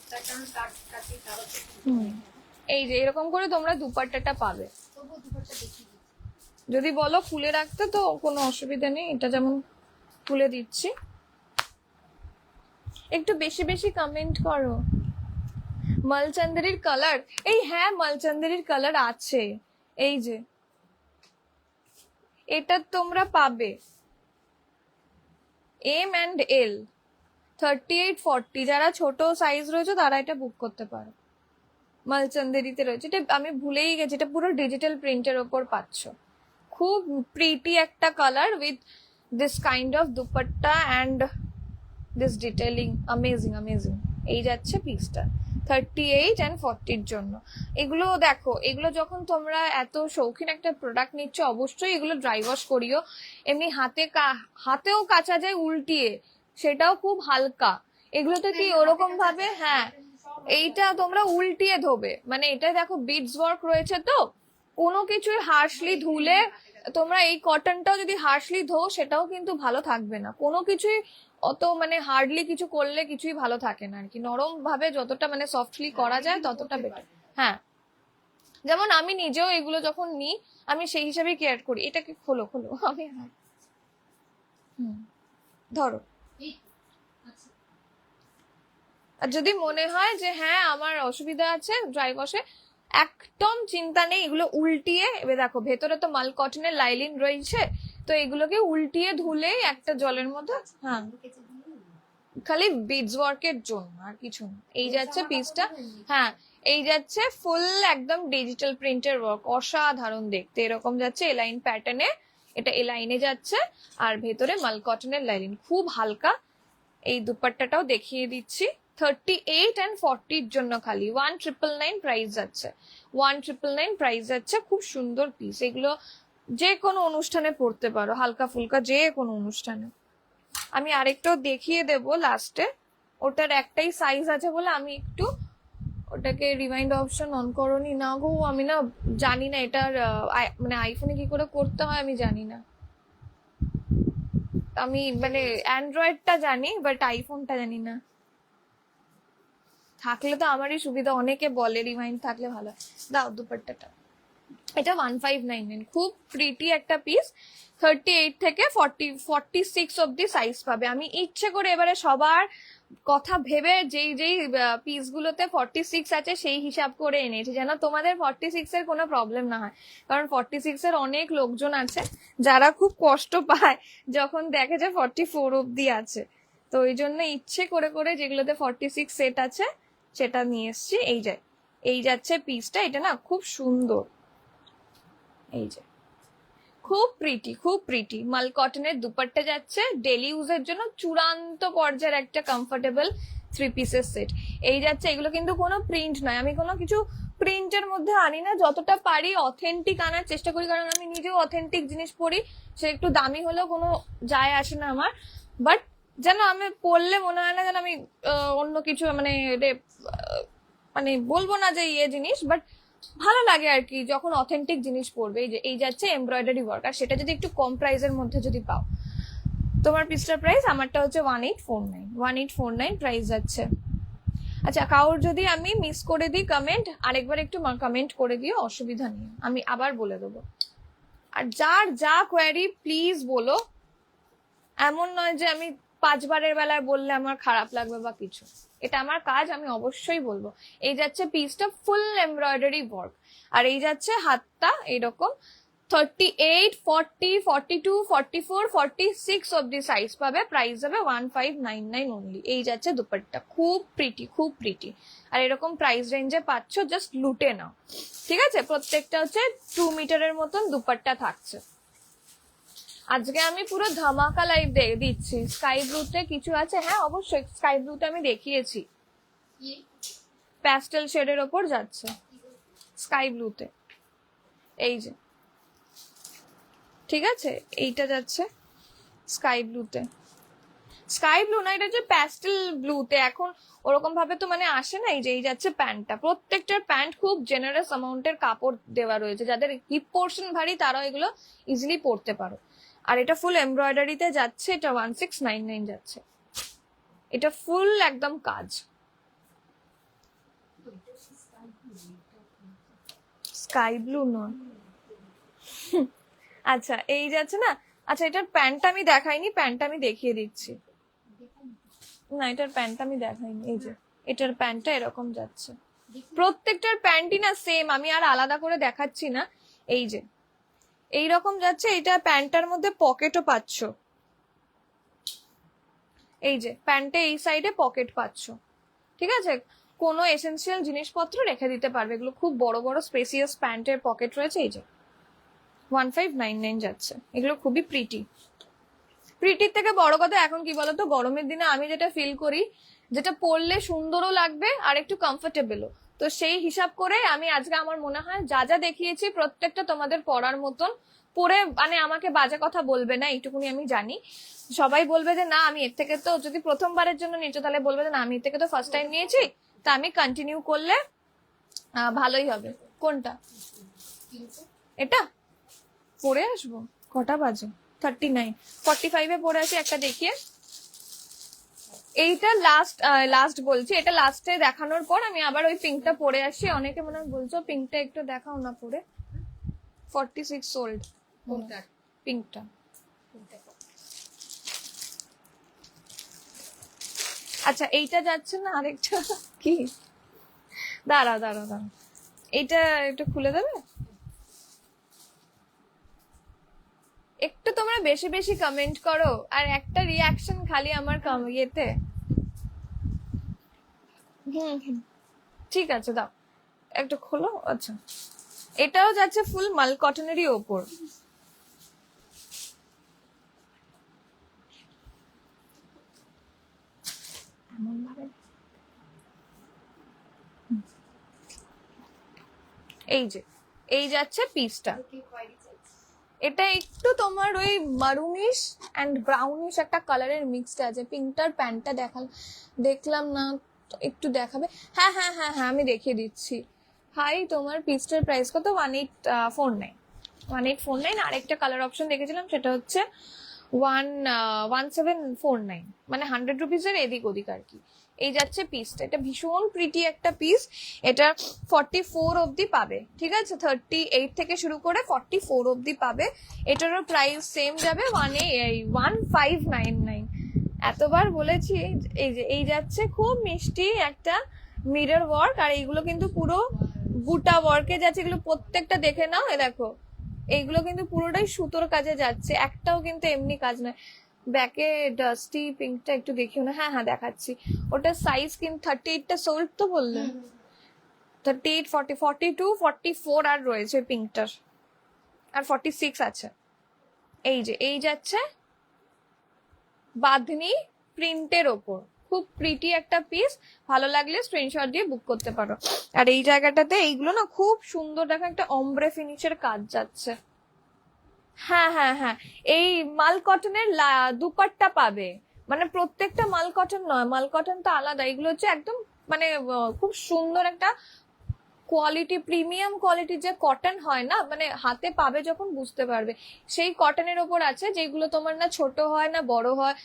তার কারণ তার কাছে তারও হুম, এই যে এরকম করে তোমরা দুপাট্টাটা পাবে। তবুও দুপাট্টা দেখি যদি বলো খুলে রাখতে তো কোনো অসুবিধা নেই, এটা যেমন খুলে দিচ্ছি। একটু বেশি বেশি কমেন্ট করো। মালচান্দেরির কালার, এই হ্যাঁ মালচান্দেরির কালার আছে, এই যে এটা তোমরা পাবে M&L 38-40, যারা ছোট সাইজ রয়েছে তারা এটা বুক করতে পারো। মালচান্দেরিতে রয়েছে, এটা আমি ভুলেই গেছি, এটা পুরো ডিজিটাল প্রিন্টের ওপর পাচ্ছ। খুব প্রিটি একটা colour with this kind of dupatta and this detailing, amazing amazing. এই যাচ্ছে পিসটা 38 and 40-র জন্য। এগুলো দেখো, এগুলো যখন তোমরা এত শৌখিন একটা প্রোডাক্ট নিচ্ছ অবশ্যই এগুলো ড্রাই ওয়াশ করিও। এমনি হাতেও কাচা যায় উল্টিয়ে, সেটাও খুব হালকা। এগুলোতে কি ওরকম ভাবে, হ্যাঁ এইটা তোমরা উল্টিয়ে ধোবে, মানে এটা দেখো বিডস ওয়ার্ক রয়েছে, তো কোনো কিছুই হার্শলি ধুলে তোমরা এই কটনটাও যদি হার্শলি ধো সেটাও কিন্তু ভালো থাকবে না, কোনো কিছুই অত মানে হার্ডলি কিছু করলে কিছুই ভালো থাকে না আর কি। নরম ভাবে যতটা মানে সফটলি করা যায় ততটা বেটার। হ্যাঁ যেমন আমি নিজেও এগুলো যখন নিই আমি সেই হিসাবে কেয়ার করি। এটাকে খোলো খোলো, আমি ধরো। এই আচ্ছা আর যদি মনে হয় যে হ্যাঁ আমার অসুবিধা আছে ড্রাই ওয়াশে, একদম চিন্তা নেই, এগুলো উল্টিয়ে, এবার দেখো ভেতরে তো মাল কটনের লাইলিন রয়েছে, তো এগুলোকে উল্টিয়ে ধুলে একটা জলের মধ্যে, হ্যাঁ কেচে দিই খালি বিডস ওয়ার্কের জন্য আর কিছু না। এই যাচ্ছে পিসটা, হ্যাঁ এই যাচ্ছে ফুল একদম ডিজিটাল প্রিন্টের ওয়ার্ক, অসাধারণ দেখতে। এরকম যাচ্ছে এলাইন প্যাটার্নে, এটা এলাইনে যাচ্ছে, আর ভেতরে মাল কটনের লাইলিন, খুব হালকা। এই দুপাট্টাটাও দেখিয়ে দিচ্ছি, 38 and 40-র জন্য খালি 1999 প্রাইস যাচ্ছে, 1999 প্রাইস যাচ্ছে। খুব সুন্দর পিস, এগুলো যে কোনো অনুষ্ঠানে পরতে পারো, হালকা ফুলকা যে কোনো অনুষ্ঠানে। আমি আরেকটাও দেখিয়ে দেব লাস্টে, ওটার একটাই সাইজ আছে বলে আমি একটু ওটাকে রিমাইন্ড অপশন অন করনি না গো, আমি না জানি না এটার মানে আইফোনে কি করে করতে হয় আমি জানি না। আমি মানে অ্যান্ড্রয়েডটা জানি বাট আইফোনটা জানি না। থাকলে তো আমারই সুবিধা, অনেকে বলে রিমাইন্ড থাকলে ভালো হয়। দাও দুপাট্টাটা, এটা 1599, খুব প্রিটি একটা পিস। 38 থেকে 46 অব্দি সাইজ পাবে। আমি ইচ্ছে করে এবারে সবার কথা ভেবে যেই যেই পিস গুলোতে 46 আছে সেই হিসাব করে এনেছি, যেন তোমাদের 46 এর কোনো প্রবলেম না হয়, কারণ 46 এর অনেক লোকজন আছে যারা খুব কষ্ট পায় যখন দেখে যে 44 অব্দি আছে, তো ওই জন্য ইচ্ছে করে করে যেগুলোতে 46 সেট আছে সেটা নিয়ে এসছি। এই যাচ্ছে পিসটা, এটা না খুব সুন্দর, এই যে খুব প্রিটি, খুব প্রিটি মাল কটনের দুপাট্টা যাচ্ছে, ডেলি ইউজের জন্য চূড়ান্ত পর্যায়ের একটা কমফোর্টেবল 3 পিসের সেট। এই যাচ্ছে, এগুলো কিন্তু কোনো প্রিন্ট নয়, আমি কোনো কিছু প্রিন্টের মধ্যে আনি না, যতটা পারি অথেন্টিক আনার চেষ্টা করি, কারণ আমি নিজেও অথেন্টিক জিনিস পরি, সে একটু দামি হলেও কোনো যায় আসে না আমার। বাট যেন আমি পড়লে মনে হয় না যেন আমি অন্য কিছু মানে মানে বলবো না যে ইয়ে জিনিস, বাট ভালো লাগে আর কি যখন অথেন্টিক জিনিস পড়বে। এই যে এই যাচ্ছে এমব্রয়ডারি ওয়ার্ক, আর সেটা যদি একটু কম প্রাইসের মধ্যে যদি পাও। তোমার পিসটার প্রাইস, আমারটা হচ্ছে 1849 প্রাইস যাচ্ছে। আচ্ছা, কাউর যদি আমি মিস করে দিই কমেন্ট, আরেকবার একটু কমেন্ট করে দিও, অসুবিধা নেই, আমি আবার বলে দেবো। আর যার যা কোয়ারি প্লিজ বলো, এমন নয় যে আমি 5বারের বেলায় বললে আমার খারাপ লাগবে বা কিছু, এটা আমার কাজ, আমি অবশ্যই বলবো। এই যাচ্ছে পিসটা ফুল এমব্রয়ডারি ওয়ার্ক, আর এই যাচ্ছে হাতটা এরকম 38, 40, 42, 44, 46 অব্দি সাইজ পাবে, প্রাইস হবে 1599 অনলি। এই যাচ্ছে দুপাট্টা, খুব প্রিটি, আর এরকম প্রাইস রেঞ্জে পাচ্ছ, জাস্ট লুটে নাও, ঠিক আছে। প্রত্যেকটা হচ্ছে 2 মিটারের মতন দুপাট্টা থাকছে। আজকে আমি পুরো ধামাকা লাইভ দিচ্ছি। স্কাই ব্লুতে কিছু আছে, হ্যাঁ অবশ্যই, স্কাই ব্লুতে আমি দেখিয়েছি, প্যাস্টেল শেডের ওপর যাচ্ছে স্কাই ব্লুতে, এই যে, ঠিক আছে, এইটা যাচ্ছে স্কাই ব্লুতে। স্কাই ব্লু না, এটা যে প্যাস্টেল ব্লুতে, এখন ওরকম ভাবে তো মানে আসে না। এই যে এই যাচ্ছে প্যান্টটা, প্রত্যেকটার প্যান্ট খুব জেনারেস অ্যামাউন্টের কাপড় দেওয়া রয়েছে, যাদের হিপ পোর্শন ভারী তারাও এগুলো ইজিলি পরতে পারো। আর এটা ফুল এমব্রয়ডারিতে যাচ্ছে, এটা 1699 যাচ্ছে, এটা ফুল একদম কাজ। স্কাই ব্লু নয়। আচ্ছা, এই যাচ্ছে না, আচ্ছা এটার প্যান্টটা আমি দেখাইনি, প্যান্টটা আমি দেখিয়ে দিচ্ছি। না, এটার প্যান্টটা আমি দেখাইনি, এই যে এটার প্যান্টটা এরকম যাচ্ছে, প্রত্যেকটার প্যান্টই না সেম, আমি আর আলাদা করে দেখাচ্ছি না। এই যে এইরকম যাচ্ছে, এটা প্যান্টটার মধ্যে পকেটও পাচ্ছ, এই যে প্যান্টে এই সাইডে পকেট পাচ্ছ, ঠিক আছে। কোনো এসেন্সিয়াল জিনিসপত্র রেখে দিতে পারবে, এগুলো খুব বড় বড় স্পেসিয়াস প্যান্টের পকেট রয়েছে। এই যে 1599 যাচ্ছে, এগুলো খুবই প্রিটির থেকে বড় কথা এখন কি বলতো, গরমের দিনে আমি যেটা ফিল করি, যেটা পরলে সুন্দরও লাগবে আর একটু কমফোর্টেবলও, তো সেই হিসাব করে আমি আজকে, আমার মনে হয় যা যা দেখিয়েছি প্রত্যেকটা তোমাদের পরার মতন, পরে মানে আমাকে বাজে কথা বলবে না, এইটুকুনি আমি জানি। সবাই বলবে যে না, আমি এর থেকে তো, যদি প্রথমবারের জন্য নিয়েছো তাহলে বলবে যে না, আমি এর থেকে তো ফার্স্ট টাইম নিয়েছি, তা আমি কন্টিনিউ করলে ভালোই হবে। কোনটা? এটা পরে আসবো, কটা বাজে? 39, 45-এ পরে আসি, একটা দেখিয়ে। এইটা লাস্ট বলছি, এটা লাস্টে দেখানোর পর আমি আবার ওই পিঙ্কটা পরে আসি। অনেকে মনে হয় বলছো পিঙ্কটা একটু দেখাও না পরে। 46 সোল্ড পিঙ্কটা। আচ্ছা, এইটা যাচ্ছে না, আরেকটা কি, দাঁড়া, এইটা একটু খুলে দেবে একটু, তোমরা বেশি বেশি কমেন্ট করো, আর একটা রিয়াকশন খালি আমার ইয়েতে। ঠিক আছে, দাও একটু খোলো। আচ্ছা, এটাও যাচ্ছে ফুল মাল কটনেরই ওপর, এমন ভাবে। এই যে এই যাচ্ছে পিসটা, এটা একটু তোমার ওই মারুনিশ এন্ড ব্রাউনিশ একটা কালারের মিক্সড আছে। পিঙ্কটার প্যান্টটা দেখলাম না, একটু দেখাবে? হ্যাঁ, আমি দেখিয়ে দিচ্ছি। হাই, তোমার পিসটার প্রাইস কত? 1849। আরেকটা কালার অপশন দেখেছিলাম, সেটা হচ্ছে 1749, মানে 100 রুপিসের এদিক ওদিক আর কি। এই যাচ্ছে পিসটা, এটা ভীষণ প্রিটি একটা পিস। এটা 44 অব্দি পাবে, ঠিক আছে, 38 থেকে শুরু করে 44 অব্দি পাবে। এটারও প্রাইস সেম যাবে 1599। এতবার বলেছি। এই যে এই যাচ্ছে খুব মিষ্টি একটা মিরর ওয়ার্ক, আর এইগুলো কিন্তু পুরো বুটা ওয়ার্কে যাচ্ছে, এগুলো প্রত্যেকটা দেখে নাও। এ দেখো, এইগুলো কিন্তু পুরোটাই সুতোর কাজে যাচ্ছে, একটাও কিন্তু এমনি কাজ নয়। ব্যাকে ডাস্টি পিঙ্কটা একটু দেখিও না। হ্যাঁ দেখাচ্ছি। ওটা সাইজ কিন্তু 38টা সোল্ড তো বললে, 38, 40, 42, 44 আর রয়েছে পিঙ্কটার, আর 46 আছে। এই যে এই যাচ্ছে বাঁধনি প্রিন্টের ওপর, খুব প্রিটি একটা পিস, ভালো লাগলে স্ক্রিনশট দিয়ে বুক করতে পারো। আর এই জায়গাটাতে এইগুলো না খুব সুন্দর, দেখো একটা অমব্রে ফিনিশের কাজ যাচ্ছে। হ্যাঁ হ্যাঁ হ্যাঁ, এই মাল কটনের দুপাট্টা পাবে, মানে প্রত্যেকটা মাল কটন নয়, মাল কটন তো আলাদা, এগুলো হচ্ছে একদম মানে খুব সুন্দর একটা কোয়ালিটি, প্রিমিয়াম কোয়ালিটির যে কটন হয় না, মানে হাতে পাবে যখন বুঝতে পারবে সেই কটনের ওপর আছে, যেগুলো তোমার না ছোট হয় না বড় হয়,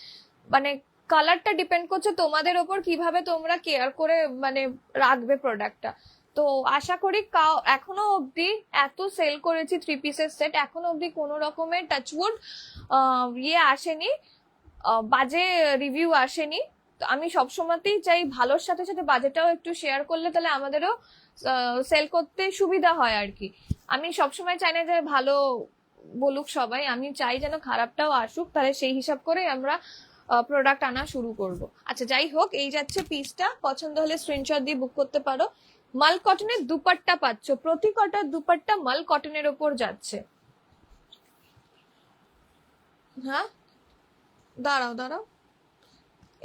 মানে কালারটা ডিপেন্ড করছে তোমাদের ওপর কিভাবে তোমরা কেয়ার করে মানে রাখবে প্রোডাক্টটা। তো আশা করি এখনো অবধি এত সেল করেছি 3 পিসের সেট, এখনো অবধি কোনো রকমের টাচউড ইয়ে আসেনি, বাজে রিভিউ আসেনি। তো আমি সবসময়তেই চাই ভালোর সাথে সাথে বাজেটাও একটু শেয়ার করলে তাহলে আমাদেরও সেল করতে সুবিধা হয় আর কি। আমি সবসময় চাই না যে ভালো বলুক সবাই, আমি চাই যেন খারাপটাও আসুক, তাহলে সেই হিসাব করে আমরা প্রোডাক্ট আনা শুরু করব। আচ্ছা যাই হোক, এই যাচ্ছে পিসটা, পছন্দ হলে স্ক্রিনশট দিয়ে বুক করতে পারো। মাল কটনের দুপাট্টা পাচ্ছ, প্রতি কটার দুপাট্টা মাল কটনের ওপর যাচ্ছে। হ্যাঁ দাঁড়াও দাঁড়াও,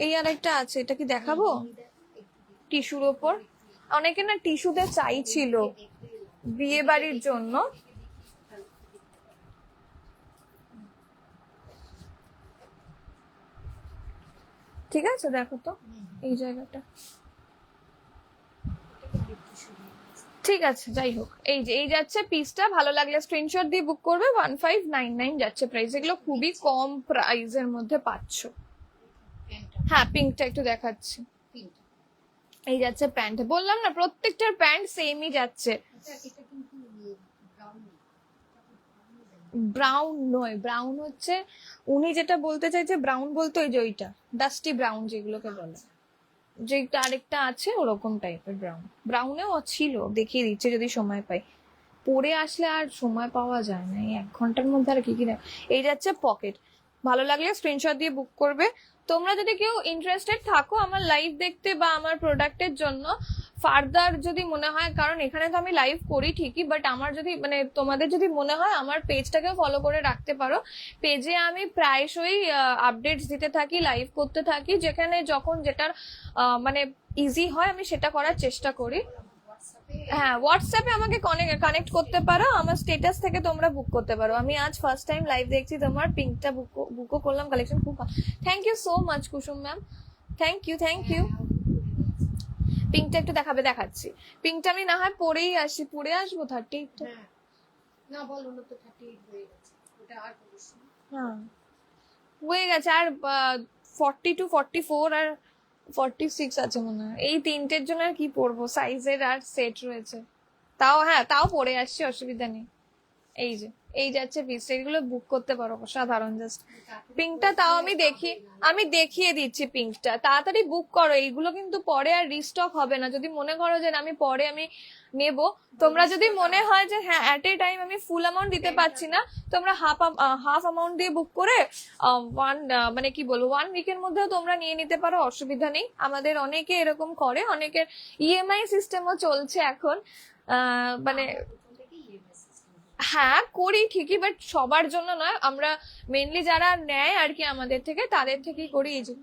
এই আর একটা আছে, এটা কি দেখাবো? টিস্যুর ওপর অনেকে না টিস্যুতে চাইছিল বিয়ে বাড়ির জন্য। ঠিক আছে দেখো তো এই জায়গাটা, ঠিক আছে যাই হোক, এই যে এই যাচ্ছে পিসটা, ভালো লাগলে স্ক্রিনশট দিয়ে বুক করবে। 1599 যাচ্ছে প্রাইস, এগুলো খুবই কম প্রাইসের মধ্যে পাচ্ছ। হ্যাঁ পিঙ্কটা একটু দেখাচ্ছি, এই যাচ্ছে প্যান্ট, বললাম না প্রত্যেকটার প্যান্ট সেমই যাচ্ছে। ব্রাউন নয়, ব্রাউন হচ্ছে উনি যেটা বলতে চাইছে, ব্রাউন বলতে ওই যে ওইটা ডাস্টি ব্রাউন যেগুলোকে বলে, যেটা আরেকটা আছে ওরকম টাইপের ব্রাউন। ব্রাউনেও ছিল, দেখিয়ে দিচ্ছে যদি সময় পাই, পরে আসলে আর সময় পাওয়া যায় না, এই 1 ঘন্টার মধ্যে আর কি কি দেখ। এই যাচ্ছে পকেট, ভালো লাগলে স্ক্রিনশট দিয়ে বুক করবে। তোমরা যদি কেউ ইন্টারেস্টেড থাকো আমার লাইভ দেখতে বা আমার প্রোডাক্টের জন্য ফার্দার যদি মনে হয়, কারণ এখানে তো আমি লাইভ করি ঠিকই, বাট আমার যদি মানে তোমাদের যদি মনে হয় আমার পেজটাকে ফলো করে রাখতে পারো। পেজে আমি প্রায়শই আপডেটস দিতে থাকি, লাইভ করতে থাকি, যেখানে যখন যেটার মানে ইজি হয় আমি সেটা করার চেষ্টা করি। হ্যাঁ হোয়াটসঅ্যাপে আমাকে কানেক্ট করতে পারো, আমার স্টেটাস থেকে তোমরা বুক করতে পারো। আমি আজ ফার্স্ট টাইম লাইভ দেখছি, তোমার পিঙ্কটা বুকও করলাম, কালেকশন খুব ভালো। Thank you so much Kusum ma'am, thank you thank you. পিঙ্কটা একটু দেখাবে, দেখাচ্ছি। পিঙ্কটা আমি না হয় পরেই আসি, পরে আসবো 38। না বল, ওটা তো 38 হয়ে গেছে, ওটা আর করিস না। হ্যাঁ হয়ে গেছে, আর 42 44 আর 46 আছে মনে হয়, এই তিনটের জন্য আর কি পরবো, সাইজের আর সেট রয়েছে। তাও হ্যাঁ, তাও পরে আসছি, অসুবিধা নেই। এই যে এই যাচ্ছে পিস, এগুলো বুক করতে পারো, অসাধারণ জাস্ট। পিঙ্কটা তাও আমি দেখিয়ে দিচ্ছি, পিঙ্কটা তাড়াতাড়ি বুক করো, এইগুলো কিন্তু পরে আর রিস্টক হবে না। যদি মনে করো যে না আমি পরে আমি নেব, তোমরা যদি মনে হয় যে হ্যাঁ অ্যাট এ টাইম আমি ফুল অ্যামাউন্ট দিতে পারছি না, তোমরা হাফ অ্যামাউন্ট দিয়ে বুক করে মানে কি বলবো 1 উইকের মধ্যেও তোমরা নিয়ে নিতে পারো, অসুবিধা নেই। আমাদের অনেকে এরকম করে, অনেকের ইএমআই সিস্টেমও চলছে এখন, মানে হ্যাঁ করি ঠিকই, বাট সবার জন্য নয়, আমরা মেনলি যারা নেয় আর কি আমাদের থেকে, তাদের থেকেই করি। এই যে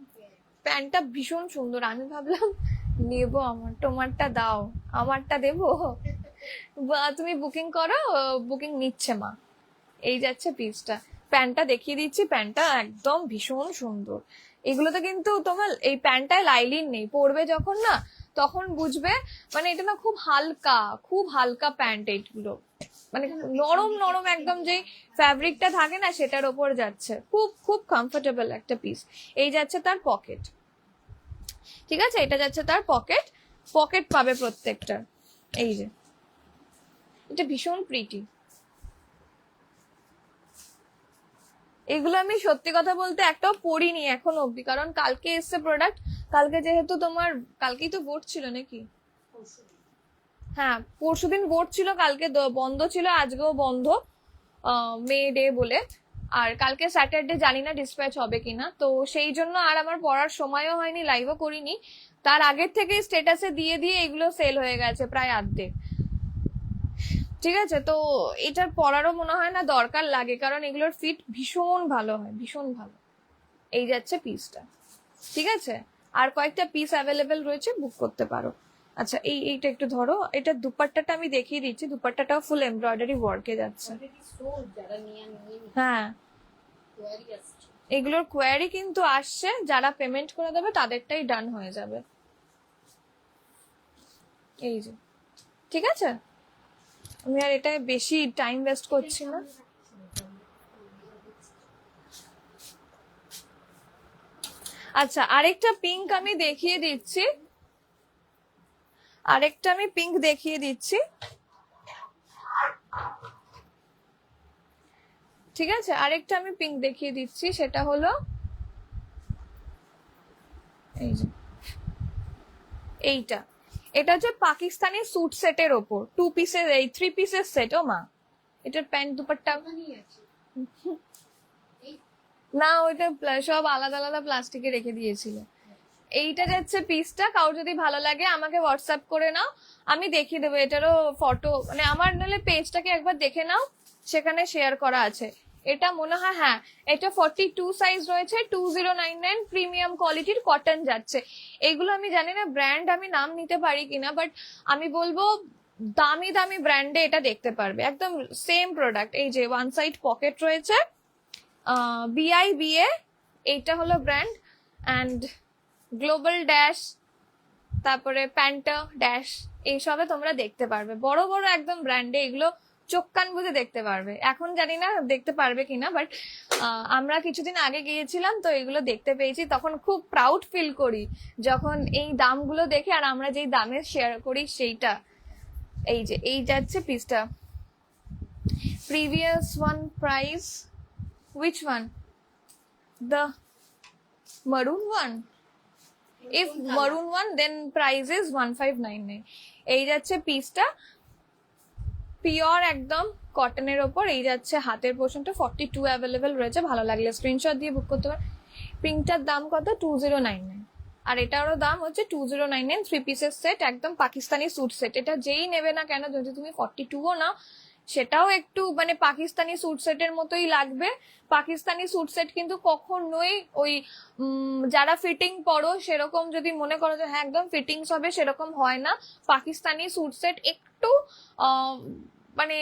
প্যান্টটা ভীষণ সুন্দর, আমি ভাবলাম নেবো, আমার তোমারটা দাও, আমারটা দেবো, তুমি বুকিং করো, বুকিং নিচ্ছে মা। এই যাচ্ছে পিসটা, প্যান্টটা দেখিয়ে দিচ্ছি, প্যান্টটা একদম ভীষণ সুন্দর। এগুলোতে কিন্তু তোমার এই প্যান্টটায় লাইলিন নেই, পরবে যখন না তখন বুঝবে, মানে এটা না খুব হালকা প্যান্ট, এইগুলো মানে নরম নরম একদম, যে ফ্যাব্রিকটা থাকে না সেটার ওপর যাচ্ছে, খুব খুব কমফোর্টেবল একটা পিস। এই যাচ্ছে তার পকেট, ঠিক আছে, এটা যাচ্ছে তার পকেট, পকেট পাবে প্রত্যেকটা। এই যে এটা ভীষণ প্রিটি, এগুলো আমি সত্যি কথা বলতে একটাও পরিনি এখন অব্দি, কারণ কালকে এসছে প্রোডাক্ট, কালকে যেহেতু তোমার কালকেই তো ভোট ছিল নাকি, হ্যাঁ পরশুদিন ভোট ছিল, কালকে বন্ধ ছিল, আজকেও বন্ধ মে ডে বলে, আর কালকে স্যাটারডে, জানি না ডিসপ্যাচ হবে কিনা, তো সেই জন্য আর আমার পড়ার সময়ও হয়নি, লাইভও করিনি। তার আগের থেকে স্টেটাসে দিয়ে দিয়ে এগুলো সেল হয়ে গেছে প্রায় অর্ধেক। ঠিক আছে, তো এটার পরারও মনে হয় না দরকার লাগে, কারণ এগুলোর ফিট ভীষণ ভালো হয়, ভীষণ ভালো। এই যাচ্ছে পিসটা, ঠিক আছে, আর কয়েকটা পিস অ্যাভেলেবেল রয়েছে, বুক করতে পারো। আচ্ছা এইটা একটু ধরো, এটা দুপাট্টাটা আমি দেখিয়ে দিচ্ছি, দুপাট্টাটাও ফুল এমব্রয়ডারি ওয়ার্কে যাচ্ছে। অলরেডি সোল্ড, যারা নিয়ে হ্যাঁ, কোয়ারি আসছে। এগুলোর কোয়ারি কিন্তু আসছে, যারা পেমেন্ট করে দেবে তাদেরটাই ডান হয়ে যাবে। এই যে, ঠিক আছে, আমি আর এটা বেশি টাইম ওয়েস্ট করছি না। আচ্ছা, আরেকটা পিঙ্ক আমি দেখিয়ে দিচ্ছি, ঠিক আছে, আরেকটা আমি পিঙ্ক দেখিয়ে দিচ্ছি, সেটা হলো এই যে এইটা। এটা হচ্ছে পাকিস্তানি স্যুট সেটের ওপর, 2 পিসের, এই 3 পিসের সেট। ও মা, এটার প্যান্ট দুপাট্টা ওখানেই আছে। না, ওইটা সব আলাদা আলাদা প্লাস্টিকে রেখে দিয়েছিল। এইটা যাচ্ছে পিসটা, কারোর যদি ভালো লাগে আমাকে হোয়াটসঅ্যাপ করে নাও, আমি দেখিয়ে দেবো। এটারও ফটো, মানে আমার নাহলে পেজটাকে একবার দেখে নাও, সেখানে শেয়ার করা আছে। এটা মনে হয়, হ্যাঁ, এটা 42 সাইজ রয়েছে, 2099, প্রিমিয়াম কোয়ালিটির কটন যাচ্ছে। এইগুলো আমি জানি না ব্র্যান্ড আমি নাম নিতে পারি কিনা, বাট আমি বলবো দামি দামি ব্র্যান্ডে এটা দেখতে পারবে, একদম সেম প্রোডাক্ট। এই যে ওয়ান সাইড পকেট রয়েছে, BIBA এইটা হলো ব্র্যান্ড, অ্যান্ড গ্লোবাল ড্যাশ, তারপরে প্যান্টা ড্যাশ, এইসবে তোমরা দেখতে পারবে, বড় বড় একদম ব্র্যান্ডে এগুলো চোখ কান বুঝে দেখতে পারবে। এখন জানি না দেখতে পারবে কিনা, বাট আমরা কিছুদিন আগে গিয়েছিলাম তো এগুলো দেখতে পেয়েছি, তখন খুব প্রাউড ফিল করি যখন এই দামগুলো দেখে, আর আমরা যেই দামে শেয়ার করি সেইটা। এই যে এই যাচ্ছে পিসটা, previous one price, which one, the maroon one? If maroon one, then price is 1599. এই যাচ্ছে পিসটা, পিওর একদম কটনের ওপর। এই যাচ্ছে হাতের পোর্শনটা, 42 অ্যাভেলেবেল রয়েছে, ভালো লাগলে স্ক্রিনশট দিয়ে বুক করতে পারো। পিঙ্কটার দাম কত? 2099। আর এটারও দাম হচ্ছে 2099, 3 পিসের সেট, একদম পাকিস্তানি স্যুট সেট। এটা যেই নেবে না কেন, যদি তুমি 42ও নাও, সেটাও একটু মানে পাকিস্তানি স্যুট সেটের মতোই লাগবে। পাকিস্তানি স্যুট সেট কিন্তু কখনোই ওই যারা ফিটিং পরো সেরকম যদি মনে করো যে হ্যাঁ একদম ফিটিংস হবে, সেরকম হয় না। পাকিস্তানি স্যুট সেট একটু মানে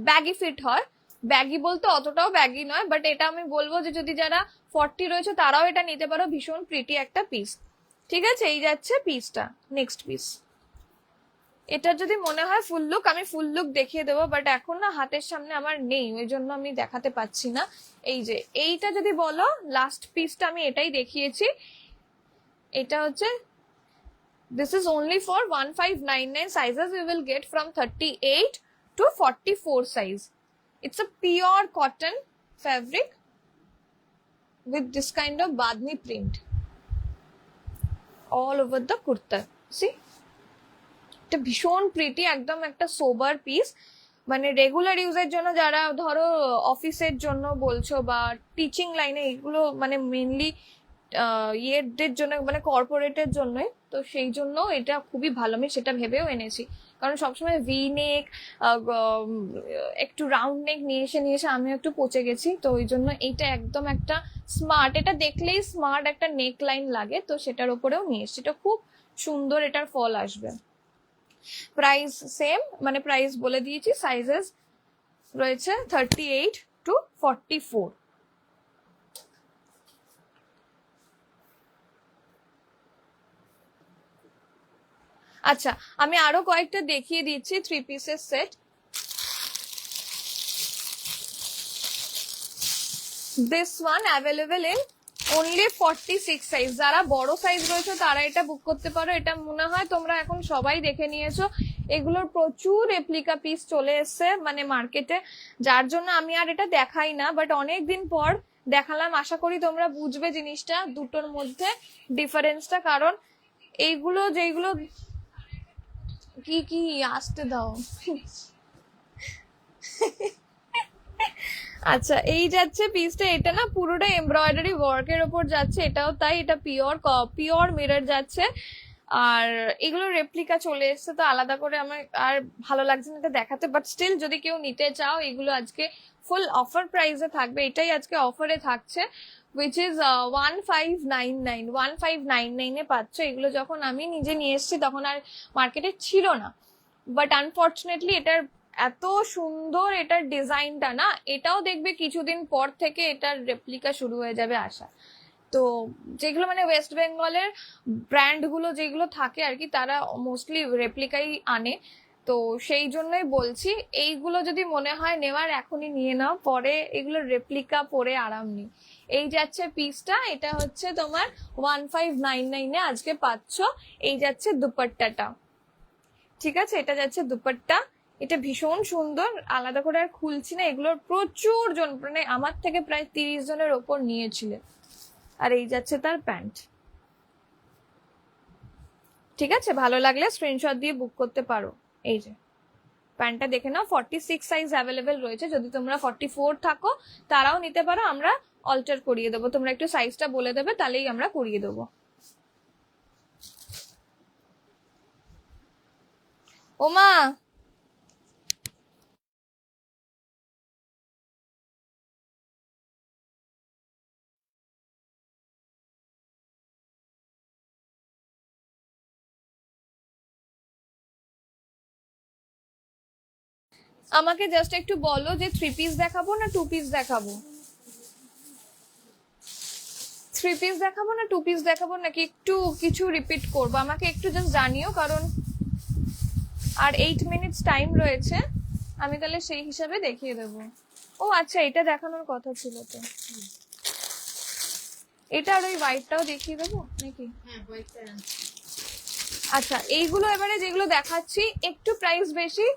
ব্যাগি ফিট হয়, ব্যাগি বলতে অতটাও ব্যাগি নয়, বাট এটা আমি বলবো যে যদি যারা 40 রয়েছে তারাও এটা নিতে পারো, ভীষণ প্রিটি একটা পিস। ঠিক আছে, এই যাচ্ছে পিসটা। নেক্সট পিস, এটা যদি মনে হয় ফুল লুক, আমি ফুল লুক দেখিয়ে দেবো, বাট এখন না হাতের সামনে আমার নেই, ওই জন্য আমি দেখাতে পাচ্ছি না। এই যে এইটা যদি বলো, লাস্ট পিসটা আমি এটাই দেখিয়েছি। এটা হচ্ছে, this is only for 1599 sizes we will get from 38 to 44 size. It's a pure cotton fabric with this kind of badni print all over the kurta. See, এটা ভীষণ প্রিটি, একদম একটা সোবার পিস। মানে রেগুলার ইউজের জন্য, যারা ধরো অফিসের জন্য বলছো বা টিচিং লাইনে, এগুলো মানে মেনলি ইয়েদের জন্য, মানে কর্পোরেটের জন্যই, তো সেই জন্য এটা খুবই ভালো। আমি সেটা ভেবেও এনেছি, কারণ সবসময় ভি নেক, একটু রাউন্ড নেক নিয়ে এসে আমি একটু পচে গেছি, তো ওই জন্য এইটা একদম একটা স্মার্ট, এটা দেখলেই স্মার্ট একটা নেক লাইন লাগে, তো সেটার উপরেও নিয়ে এসেছি। এটা খুব সুন্দর, এটার ফল আসবে। প্রাইস সেম, মানে প্রাইস বলে দিয়েছি, সাইজেস রয়েছে 38 to 44। আচ্ছা, আমি আরো কয়েকটা দেখিয়ে দিচ্ছি 3 পিসের set. This one available in only 46 size. যারা বড় সাইজ রয়েছে তারা এটা বুক করতে পারো। এটা মনে হয় তোমরা এখন সবাই দেখে নিয়েছো, এগুলোর প্রচুর রেপ্লিকা পিস চলে এসছে মানে মার্কেটে, যার জন্য আমি আর এটা দেখাই না, বাট অনেকদিন পর দেখালাম। আশা করি তোমরা বুঝবে জিনিসটা, দুটোর মধ্যে ডিফারেন্সটা, কারণ এইগুলো যেগুলো কি আসতে দাও। আচ্ছা, এই যাচ্ছে পিসটা, এটা না পুরোটা এমব্রয়ডারি ওয়ার্কের ওপর যাচ্ছে, এটাও তাই, এটা পিওর মিরর যাচ্ছে। আর এগুলো রেপ্লিকা চলে এসছে, তো আলাদা করে আমার আর ভালো লাগছে না এটা দেখাতে, বাট স্টিল যদি কেউ নিতে চাও এগুলো আজকে ফুল অফার প্রাইসে থাকবে, এটাই আজকে অফারে থাকছে, উইচ ইজ 1599 এ পাচ্ছ। এগুলো যখন আমি নিজে নিয়ে এসেছি তখন আর মার্কেটে ছিল না, বাট আনফর্চুনেটলি এটার এত সুন্দর এটার ডিজাইনটা না, এটাও দেখবে কিছুদিন পর থেকে এটার রেপ্লিকা শুরু হয়ে যাবে আসা। তো যেগুলো মানে ওয়েস্ট বেঙ্গলের ব্র্যান্ডগুলো যেগুলো থাকে আর কি, তারা মোস্টলি রেপ্লিকাই আনে, তো সেই জন্যই বলছি এইগুলো যদি মনে হয় নেওয়ার এখনই নিয়ে নাও, পরে এগুলো রেপ্লিকা পরে আরাম নেই। এই যাচ্ছে পিসটা, এটা হচ্ছে তোমার 1599 এ আজকে পাচ্ছ। এই যাচ্ছে দুপাট্টাটা, ঠিক আছে, এটা যাচ্ছে দুপাট্টা, এটা ভীষণ সুন্দর, আলাদা করে আর খুলছি না, এগুলোর প্রচুর জন মানে আমার থেকে প্রায় 30 জনের ওপর নিয়েছিলেন। আর এই যাচ্ছে তার প্যান্ট, ঠিক আছে, ভালো লাগলে স্ক্রিনশট দিয়ে বুক করতে পারো। এই যে প্যান্টটা দেখে নাও, 46 সাইজ অ্যাভেলেবেল রয়েছে, যদি তোমরা 44 থাকো তারাও নিতে পারো, আমরা অল্টার করিয়ে দেবো, তোমরা একটু সাইজটা বলে দেবে তাহলেই আমরা করিয়ে দেবো। ওমা আমাকে জাস্ট একটু বলো যে 3 পিস দেখাবো না 2 পিস দেখাবো, 3 পিস দেখাবো না 2 পিস দেখাবো, নাকি একটু কিছু রিপিট করবো, আমাকে একটু জাস্ট জানিও, কারণ আর 8 মিনিটস টাইম রয়েছে, আমি তাহলে সেই হিসাবে দেখিয়ে দেবো। ও আচ্ছা, এটা দেখানোর কথা ছিল তো, এটা আর ওই হোয়াইটটাও দেখিয়ে দেবো নাকি? হ্যাঁ হোয়াইটটা আচ্ছা, এইগুলো এবারে যেগুলো দেখাচ্ছি একটু প্রাইস বেশি,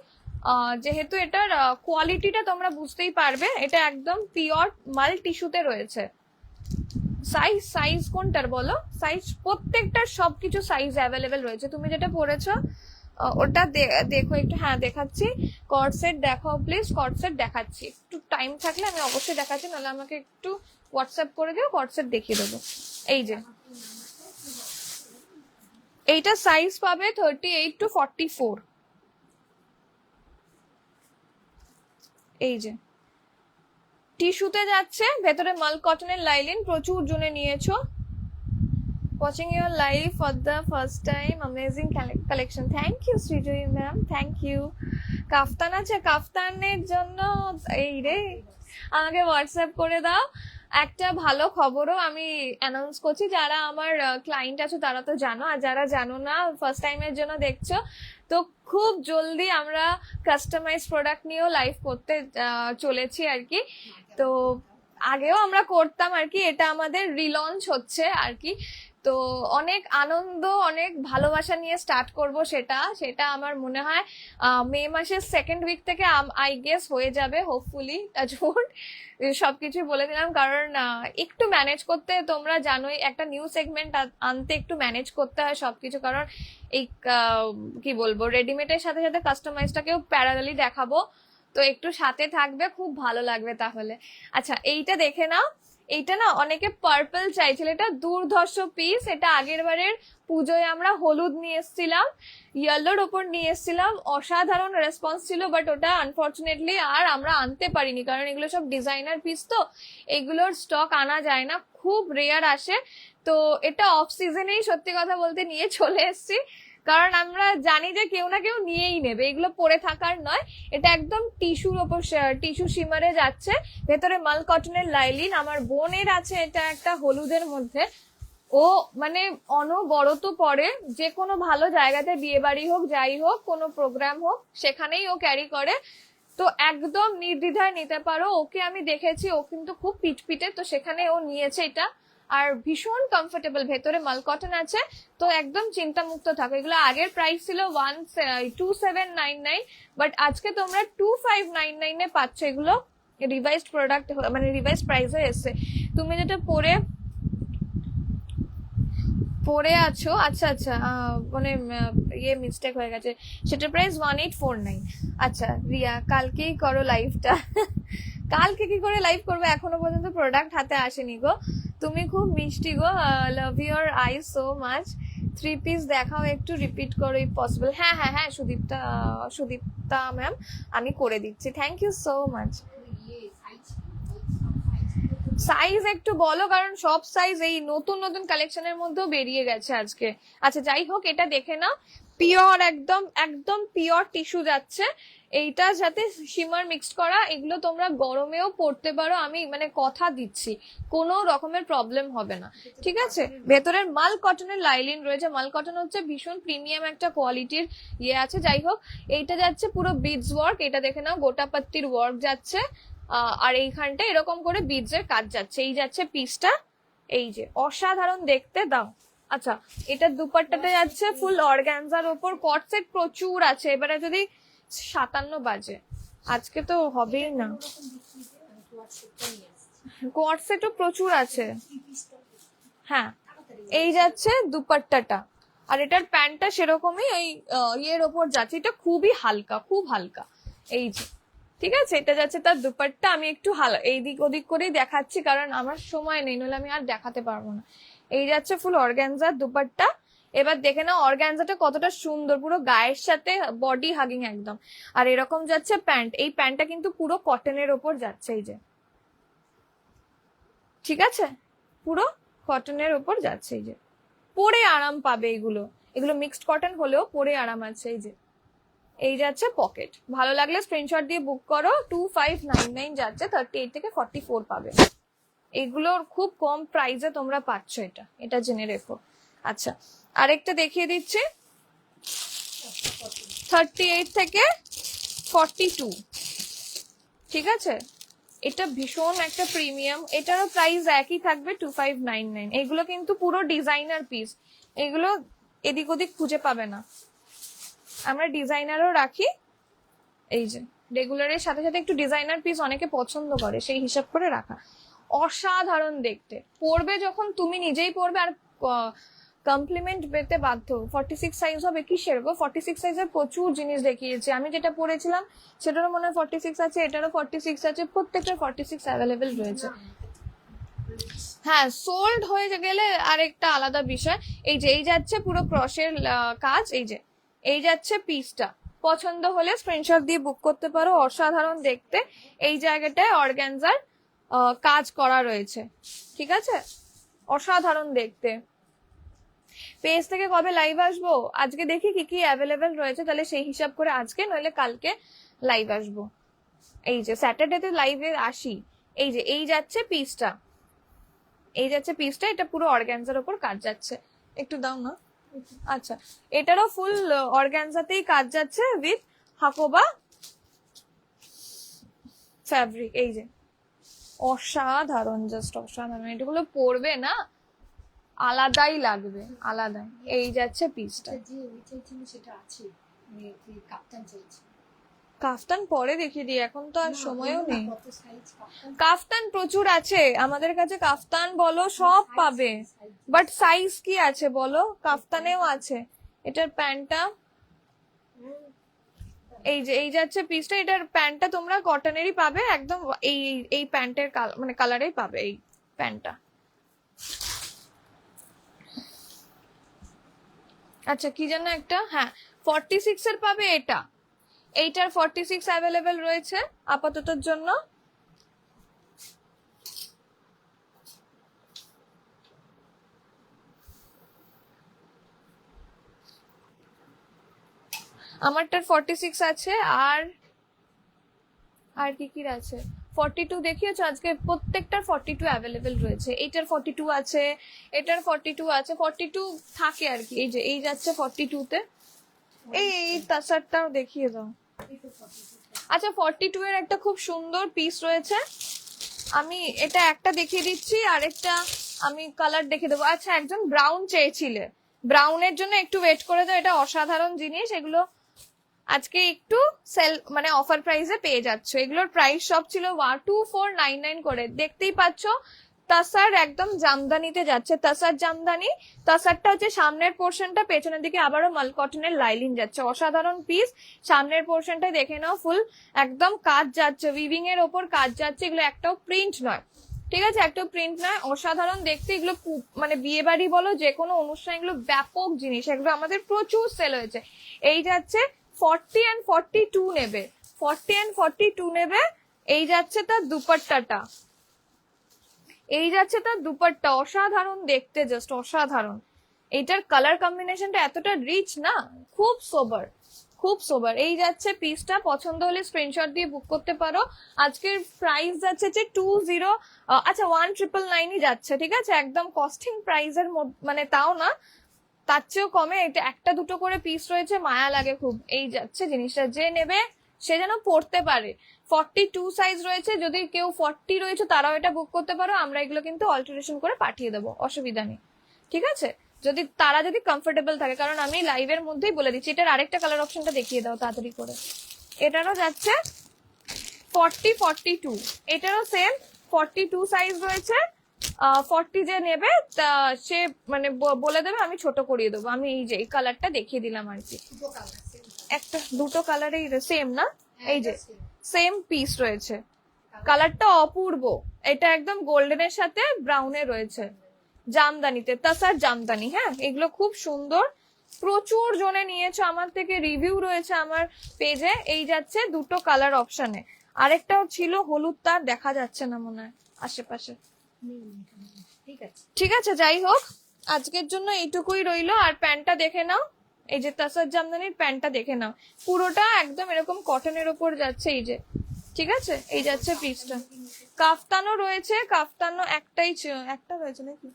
যেহেতু এটার কোয়ালিটিটা তোমরা বুঝতেই পারবে, এটা একদম পিওর মাল টিস্যুতে রয়েছে। সাইজ সাইজ কোনটার বলো, সাইজ প্রত্যেকটার সবকিছু সাইজ অ্যাভেলেবেল রয়েছে। তুমি যেটা পরেছো ওটা দেখো একটু, হ্যাঁ দেখাচ্ছি, কর্ডসেট দেখাও প্লিজ, কর্ডসেট দেখাচ্ছি, একটু টাইম থাকলে আমি অবশ্যই দেখাচ্ছি, নাহলে আমাকে একটু হোয়াটসঅ্যাপ করে দিও, কর্ডসেট দেখিয়ে দেবো। এই যে এইটা সাইজ পাবে 38 to 44, এই যে টিস্যুতে যাচ্ছে, ভেতরে মাল কটনের লাইলিন, প্রচুর জনে নিয়েছো। Watching your live for the first time, amazing collection. Thank you Srijoy ma'am, thank you. কাফতান আছে, কাফতানের জন্য এই রে আমাকে হোয়াটসঅ্যাপ করে দাও। একটা ভালো খবরও আমি অ্যানাউন্স করছি, যারা আমার ক্লায়েন্ট আছে তারা তো জানো, আর যারা জানো না ফার্স্ট টাইমের জন্য দেখছো, তো খুব জলদি আমরা কাস্টমাইজ প্রোডাক্ট নিয়েও লাইভ করতে চলেছি আর কি। তো আগেও আমরা করতাম আর কি, এটা আমাদের রিলঞ্চ হচ্ছে আর কি, তো অনেক আনন্দ অনেক ভালোবাসা নিয়ে স্টার্ট করব সেটা, সেটা আমার মনে হয় মে মাসের সেকেন্ড উইক থেকে আই গেস হয়ে যাবে হোপফুলি, টাচউড। সবকিছু বলে দিলাম, কারণ একটু ম্যানেজ করতে, তোমরা জানোই একটা নিউ সেগমেন্ট আনতে একটু ম্যানেজ করতে হয় সবকিছু, কারণ এই কি বলবো, রেডিমেডের সাথে সাথে কাস্টমাইজটাকেও প্যারালালি দেখাবো, তো একটু সাথে থাকবে, খুব ভালো লাগবে তাহলে। আচ্ছা এইটা দেখে নাও, এইটা না অনেকে পার্পল চাইছিল, এটা দুর্ধর্ষ পিস, এটা আগের বারের পুজোয় আমরা হলুদ নিয়ে এসেছিলাম, ইয়েলোর ওপর নিয়ে এসেছিলাম, অসাধারণ রেসপন্স ছিল, বাট ওটা আনফর্চুনেটলি আর আমরা আনতে পারিনি, কারণ এগুলো সব ডিজাইনার পিস, তো এগুলোর স্টক আনা যায় না, খুব রেয়ার আসে, তো এটা অফ সিজনেই সত্যি কথা বলতে নিয়ে চলে এসেছি, কারণ আমরা জানি যে কেউ না কেউ নিয়েই নেবে, এগুলো পরে থাকার নয়। এটা একদম টিস্যুর ওপর, টিস্যু শিমারে যাচ্ছে, ভেতরে মাল কটনের লাইলিন, আমার বোনের আছে এটা একটা হলুদের মধ্যে, ও মানে অনবরত পরে, যে কোনো ভালো জায়গাতে বিয়ে বাড়ি হোক যাই হোক, কোনো প্রোগ্রাম হোক সেখানেই ও ক্যারি করে, তো একদম নির্দ্বিধায় নিতে পারো, ওকে আমি দেখেছি ও কিন্তু খুব পিটপিটে, তো সেখানে ও নিয়েছে এটা, আর ভীষণ কমফোর্টেবল, ভেতরে মাল কটন আছে, তো একদম চিন্তা মুক্ত থাকো। এগুলো আগের প্রাইস ছিল 2799, বাট আজকে তোমরা 2599 এ পাচ্ছ, এগুলো রিভাইজড প্রোডাক্ট মানে রিভাইজড প্রাইসে এসছে। তুমি যেটা পরে আছো, আচ্ছা আচ্ছা মানে ইয়ে মিস্টেক হয়ে গেছে, সেটার প্রাইস 1849। আচ্ছা রিয়া, কালকেই করো লাইভটা। কালকে কি করে লাইভ করবে, এখনো পর্যন্ত প্রোডাক্ট হাতে আসেনি গো, তুমি খুব মিষ্টি গো, love your eyes so much, three piece দেখাও একটু, রিপিট করো ইফ পসিবল। হ্যাঁ হ্যাঁ হ্যাঁ, সুদীপ্তা ম্যাম, আমি করে দিচ্ছি, thank you so much. Size একটু বলো, কারণ সব সাইজ এই নতুন নতুন কালেকশনের মধ্যেও বেরিয়ে গেছে আজকে। আচ্ছা যাই হোক, এটা দেখে নাও, পিওর একদম একদম পিওর টিস্যু যাচ্ছে। এইটা সাথে শিমার মিক্সড করা, এগুলো তোমরা গরমেও পরতে পারো, আমি মানে কথা দিচ্ছি কোনো রকমের প্রবলেম হবে না, ঠিক আছে। ভেতরের মাল কটনের লাইলিন রয়েছে, মাল কটন হচ্ছে ভীষণ প্রিমিয়াম একটা কোয়ালিটির ইয়ে আছে। যাই হোক, এইটা যাচ্ছে পুরো বিডস ওয়ার্ক, এটা দেখে নাও গোটা পাত্তির ওয়ার্ক যাচ্ছে, আর এইখানটা এরকম করে বিডস এর কাজ যাচ্ছে। এই যাচ্ছে পিসটা, এই যে অসাধারণ দেখতে, দাও। আচ্ছা, এটার দুপাট্টাটা যাচ্ছে ফুল অর্গানজার ওপর, কট সেট প্রচুর আছে। এবারে যদি 57 বাজে, আজকে তো হবেই না, কোয়াট সেটও প্রচুর আছে। হ্যাঁ, এই যাচ্ছে দুপাট্টাটা, আর এটার প্যান্টটা সেরকমই এই ইয়ের ওপর যাচ্ছে। এটা খুবই হালকা, খুব হালকা, এই যে, ঠিক আছে। এটা যাচ্ছে তার দুপাট্টা, আমি একটু এই দিক ওদিক করেই দেখাচ্ছি কারণ আমার সময় নেই, নইলে আমি আর দেখাতে পারবো না। এই যাচ্ছে ফুল অর্গানজার দুপাট্টা। এবার দেখে নাও অর্গানজাটা কতটা সুন্দর, পুরো গায়ের সাথে বডি হাগিং একদম। আর এরকম যাচ্ছে প্যান্ট, এই প্যান্টটা কিন্তু পুরো কটনের ওপর যাচ্ছে, এই যে, ঠিক আছে, পুরো কটনের ওপর যাচ্ছে, এই যে, পরে আরাম পাবে। এগুলো এগুলো মিক্সড কটন হলেও পরে আরাম আছে। এই যে, এই যাচ্ছে পকেট, ভালো লাগলে স্ক্রিনশট দিয়ে বুক করো। 2599 যাচ্ছে, 38 থেকে 44 পাবে। এগুলোর খুব কম প্রাইসে তোমরা পাচ্ছ, এটা এটা জেনে রেখো। আচ্ছা, আরেকটা দেখিয়ে দিচ্ছি, 38 থেকে 42, ঠিক আছে। এটা ভীষণ একটা প্রিমিয়াম, এটারও প্রাইস একই থাকবে 2599। এগুলো কিন্তু পুরো ডিজাইনার পিস, এগুলো এদিক ওদিক খুঁজে পাবে না, আমরা ডিজাইনারও রাখি। এই যে রেগুলারের সাথে সাথে একটু ডিজাইনার পিস অনেকে পছন্দ করে, সেই হিসাব করে রাখা। অসাধারণ দেখতে, পরবে যখন তুমি নিজেই পরবে আর কমপ্লিমেন্ট পেতে বাধ্য। 46 সাইজ হবে কিসের গো, 46 সাইজের প্রচুর জিনিস দেখিয়েছি আমি। যেটা পরেছিলাম সেটারও মনে হয় 46 আছে, এটারও 46 আছে, প্রত্যেকটা 46 অ্যাভেলেবেল রয়েছে। হ্যাঁ, সোল্ড হয়ে গেলে আরেকটা আলাদা বিষয়। এই যে এই যাচ্ছে পুরো ক্রসের কাজ, এই যে এই যাচ্ছে পিসটা, পছন্দ হলে স্ক্রিনশট দিয়ে বুক করতে পারো। অসাধারণ দেখতে, এই জায়গাটায় অর্গানজার কাজ করা রয়েছে, ঠিক আছে, অসাধারণ দেখতে। পেজ থেকে কবে লাইভ আসবো, আজকে দেখি কি কি অ্যাভেলেবেল রয়েছে, তাহলে সেই হিসাব করে আজকে নইলে কালকে লাইভ আসবো। এই যে স্যাটারডেতে লাইভে আসি। এই যে এই যাচ্ছে পিসটা, এই যাচ্ছে পিসটা, এটা পুরো অর্গানজার ওপর কাজ যাচ্ছে। একটু দাও না। আচ্ছা, এটারও ফুল অর্গানজাতেই কাজ যাচ্ছে উইথ হাকোবা ফ্যাব্রিক। এই যে অসাধারণ, জাস্ট অসাধারণ, এটাগুলো পরবে না আলাদাই লাগবে, আলাদাই। এই যাচ্ছে পিসটা, সেটা আছে, কাপ্তান চাইছি। কাফতান পরে দেখিয়ে দিই, এখন তো আর সময়ও নেই। কাফতান প্রচুর আছে আমাদের কাছে, কাফতান বলো সব পাবে, বাট সাইজ কি আছে বলো, কাফতানেও আছে। এটার প্যান্টটা, এই যে এই যাচ্ছে পিসটা, এটার প্যান্টটা তোমরা কটনেরই পাবে একদম, এই এই প্যান্টের মানে কালারেই পাবে এই প্যান্টটা। আচ্ছা, কি যেন একটা, হ্যাঁ 46 এর পাবে এটা, এইটার 46 অ্যাভেলেবেল রয়েছে আপাততর জন্য। আমারটার 46 আছে, আর আর কি কি আছে, 42 দেখিয়েছো আজকে, প্রত্যেকটার 42 অ্যাভেলেবেল রয়েছে। এইটার 42 আছে, এটার 42 আছে, 42 থাকে আর কি। এই যে এই যাচ্ছে 42 তে, এই তাসারটাও দেখিয়ে দাও। আচ্ছা, 42 এর একটা খুব সুন্দর পিস রয়েছে, আমি এটা একটা দেখিয়ে দিচ্ছি, আরেকটা আমি কালার দেখিয়ে দেবো। আচ্ছা, একজন ব্রাউন চেয়েছিলে, ব্রাউনের জন্য একটু ওয়েট করে দাও, এটা অসাধারণ জিনিস। এগুলো আজকে একটু সেল মানে অফার প্রাইসে পেয়ে যাচ্ছ। এগুলোর প্রাইস সব ছিল 2499 করে, দেখতেই পাচ্ছ। তাসার একদম জামদানিতে যাচ্ছে, তাসার জামদানি। তাসারটা হচ্ছে সামনের পোর্শনটা, পেছনের দিকে আবারও মাল কটনের লাইলিন যাচ্ছে, অসাধারণ পিস। সামনের পোর্শনটা দেখে নাও, ফুল একদম কাজ যাচ্ছে, উইভিং এর ওপর কাজ যাচ্ছে, এগুলো একটাও প্রিন্ট নয়, ঠিক আছে, একটা প্রিন্ট নয়, অসাধারণ দেখতে। এগুলো মানে বিয়ে বাড়ি বলো, যে কোনো অনুষ্ঠান, এগুলো ব্যাপক জিনিস, এগুলো আমাদের প্রচুর সেল হয়েছে। এই যাচ্ছে 40 and 42 নেবে, 40 and 42 নেবে। এই যাচ্ছে তার দুপাট্টাটা, এই যাচ্ছে তার দুপাট্টা, অসাধারণ দেখতে, জাস্ট অসাধারণ। এইটার কালার কম্বিনেশনটা এতটা রিচ না, খুব সোবার, খুব সোবার। এই যাচ্ছে পিসটা, পছন্দ হলে স্ক্রিনশট দিয়ে বুক করতে পারো। আজকের প্রাইস যাচ্ছে যে 20, আচ্ছা 1999 যাচ্ছে, ঠিক আছে, একদম কস্টিং প্রাইসের মানে তাও না, তার চেয়েও কমে। এটা একটা দুটো করে পিস রয়েছে, মায়া লাগে খুব। এই যাচ্ছে জিনিসটা, যে নেবে সে যেন পড়তে পারে। 42 সাইজ রয়েছে, যদি কেউ 40 রয়েছে তারাও এটা বুক করতে পারো, আমরা এগুলো কিন্তু অল্টারেশন করে পাঠিয়ে দেবো, অসুবিধা নেই, ঠিক আছে, যদি তারা যদি কমফোর্টেবল থাকে। কারণ আমি লাইভের মধ্যেই বলে দিচ্ছি। এটার আরেকটা কালার অপশনটা দেখিয়ে দাও তাড়াতাড়ি করে। এটারও যাচ্ছে 40, 42, এটারও সেম 42 সাইজ রয়েছে। 40 যে নেবে তা সে মানে বলে দেবে, আমি ছোট করিয়ে দেবো। আমি এই যে এই কালারটা দেখিয়ে দিলাম আর কি, দুটো কালার সেম, একটা দুটো কালারেই সেম না, এই যে same। সেম পিস রয়েছে। কালারটা অপূর্ব, এটা একদম গোল্ডেনের সাথে ব্রাউনে রয়েছে, জামদানিতে, তাসার জামদানি। হ্যাঁ, এগুলো খুব সুন্দর, প্রচুর জনে নিয়েছো আমার থেকে, রিভিউ রয়েছে আমার পেজে। এই যাচ্ছে দুটো কালার অপশনে, আরেকটাও ছিল হলুদ, তার দেখা যাচ্ছে না মনে হয় আশেপাশে। ঠিক আছে, ঠিক আছে, যাই হোক, আজকের জন্য এইটুকুই রইলো। আর প্যান্টটা দেখে নাও, এই যে তাসার জামদানির প্যান্টটা দেখে নাও, পুরোটা একদম এরকম কটনের ওপর যাচ্ছে, এই যে, ঠিক আছে, এই যাচ্ছে পিসটা। কাফতানও রয়েছে, কাফতানও একটাই একটা রয়েছে নাকি,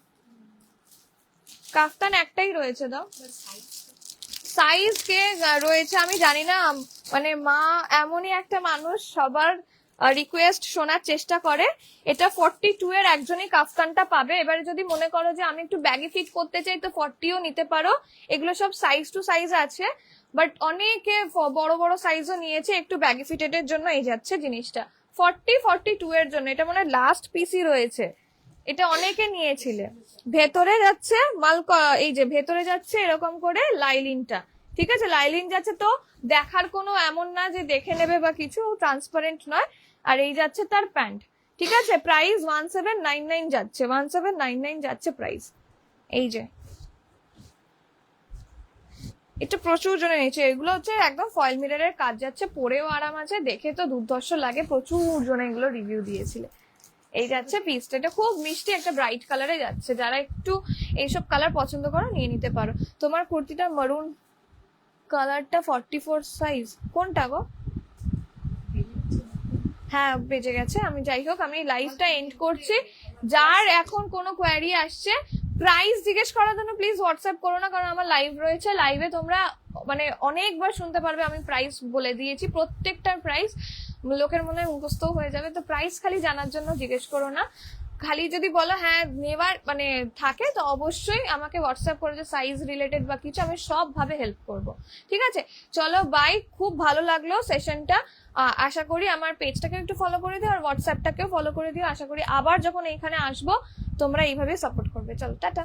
কাফতান একটাই রয়েছে, দাও সাইজ কে রয়েছে আমি জানি না, মানে মা এমনই একটা মানুষ, সবার রিকোয়েস্ট শোনার চেষ্টা করে। এটা 42 এর একজনই কাফতানটা পাবে। এবারে যদি মনে করো যে আমি একটু ব্যাগি ফিট করতে চাই, তো 40ও নিতে পারো। এগুলো সব সাইজ টু সাইজ আছে, বাট অনেকে বড় বড় সাইজও নিয়েছে একটু ব্যাগি ফিটেড এর জন্য। এই যাচ্ছে জিনিসটা 40, 42 এর জন্য, এটা মনে হয় লাস্ট পিসই রয়েছে, এটা অনেকে নিয়েছিলে। ভেতরে যাচ্ছে মাল, এই যে ভেতরে যাচ্ছে এরকম করে লাইলিনটা, ঠিক আছে, লাইলিন যাচ্ছে। তো দেখার কোনো এমন না যে দেখে নেবে বা কিছু, ট্রান্সপারেন্ট নয়। আর এই যাচ্ছে তার প্যান্ট, ঠিক আছে। প্রাইস 1799 যাচ্ছে, 1799 যাচ্ছে প্রাইস। এই যে এটা প্রচুর জনে নিয়েছে। এগুলো হচ্ছে একদম ফয়েল মিররের কাজ যাচ্ছে, পরেও আরাম আছে, দেখে তো দুর্ধর্ষ লাগে। প্রচুর জনে এগুলো রিভিউ দিয়েছিলে। এই যাচ্ছে পিসটা, এটা খুব মিষ্টি একটা ব্রাইট কালারে যাচ্ছে। যারা একটু এইসব কালার পছন্দ করো নিয়ে নিতে পারো। তোমার কুর্তিটা মারুন কালারটা 44 সাইজ, কোনটা গো? হ্যাঁ বেজে গেছে। আমি যাই হোক, আমি লাইভটা এন্ড করছি। যার এখন কোনো কোয়ারি আসছে প্রাইস জিজ্ঞেস করার জন্য প্লিজ হোয়াটসঅ্যাপ করো না, কারণ আমার লাইভ রয়েছে। লাইভে তোমরা মানে অনেকবার শুনতে পারবে আমি প্রাইস বলে দিয়েছি, প্রত্যেকটার প্রাইস লোকের মনে মুখস্থ হয়ে যাবে। তো প্রাইস খালি জানার জন্য জিজ্ঞেস করো না, খালি যদি বলো হ্যাঁ নেবার মানে থাকে, তো অবশ্যই আমাকে হোয়াটসঅ্যাপ করে, যে সাইজ রিলেটেড বা কিছু, আমি সব ভাবে হেল্প করব, ঠিক আছে। চলো বাই, খুব ভালো লাগলো সেশনটা। আশা করি আমার পেজটাকে একটু ফলো করে দিও, আর হোয়াটসঅ্যাপটাকেও ফলো করে দিও। আশা করি আবার যখন এইখানে আসবো তোমরা এইভাবে সাপোর্ট করবে। চলো টাটা।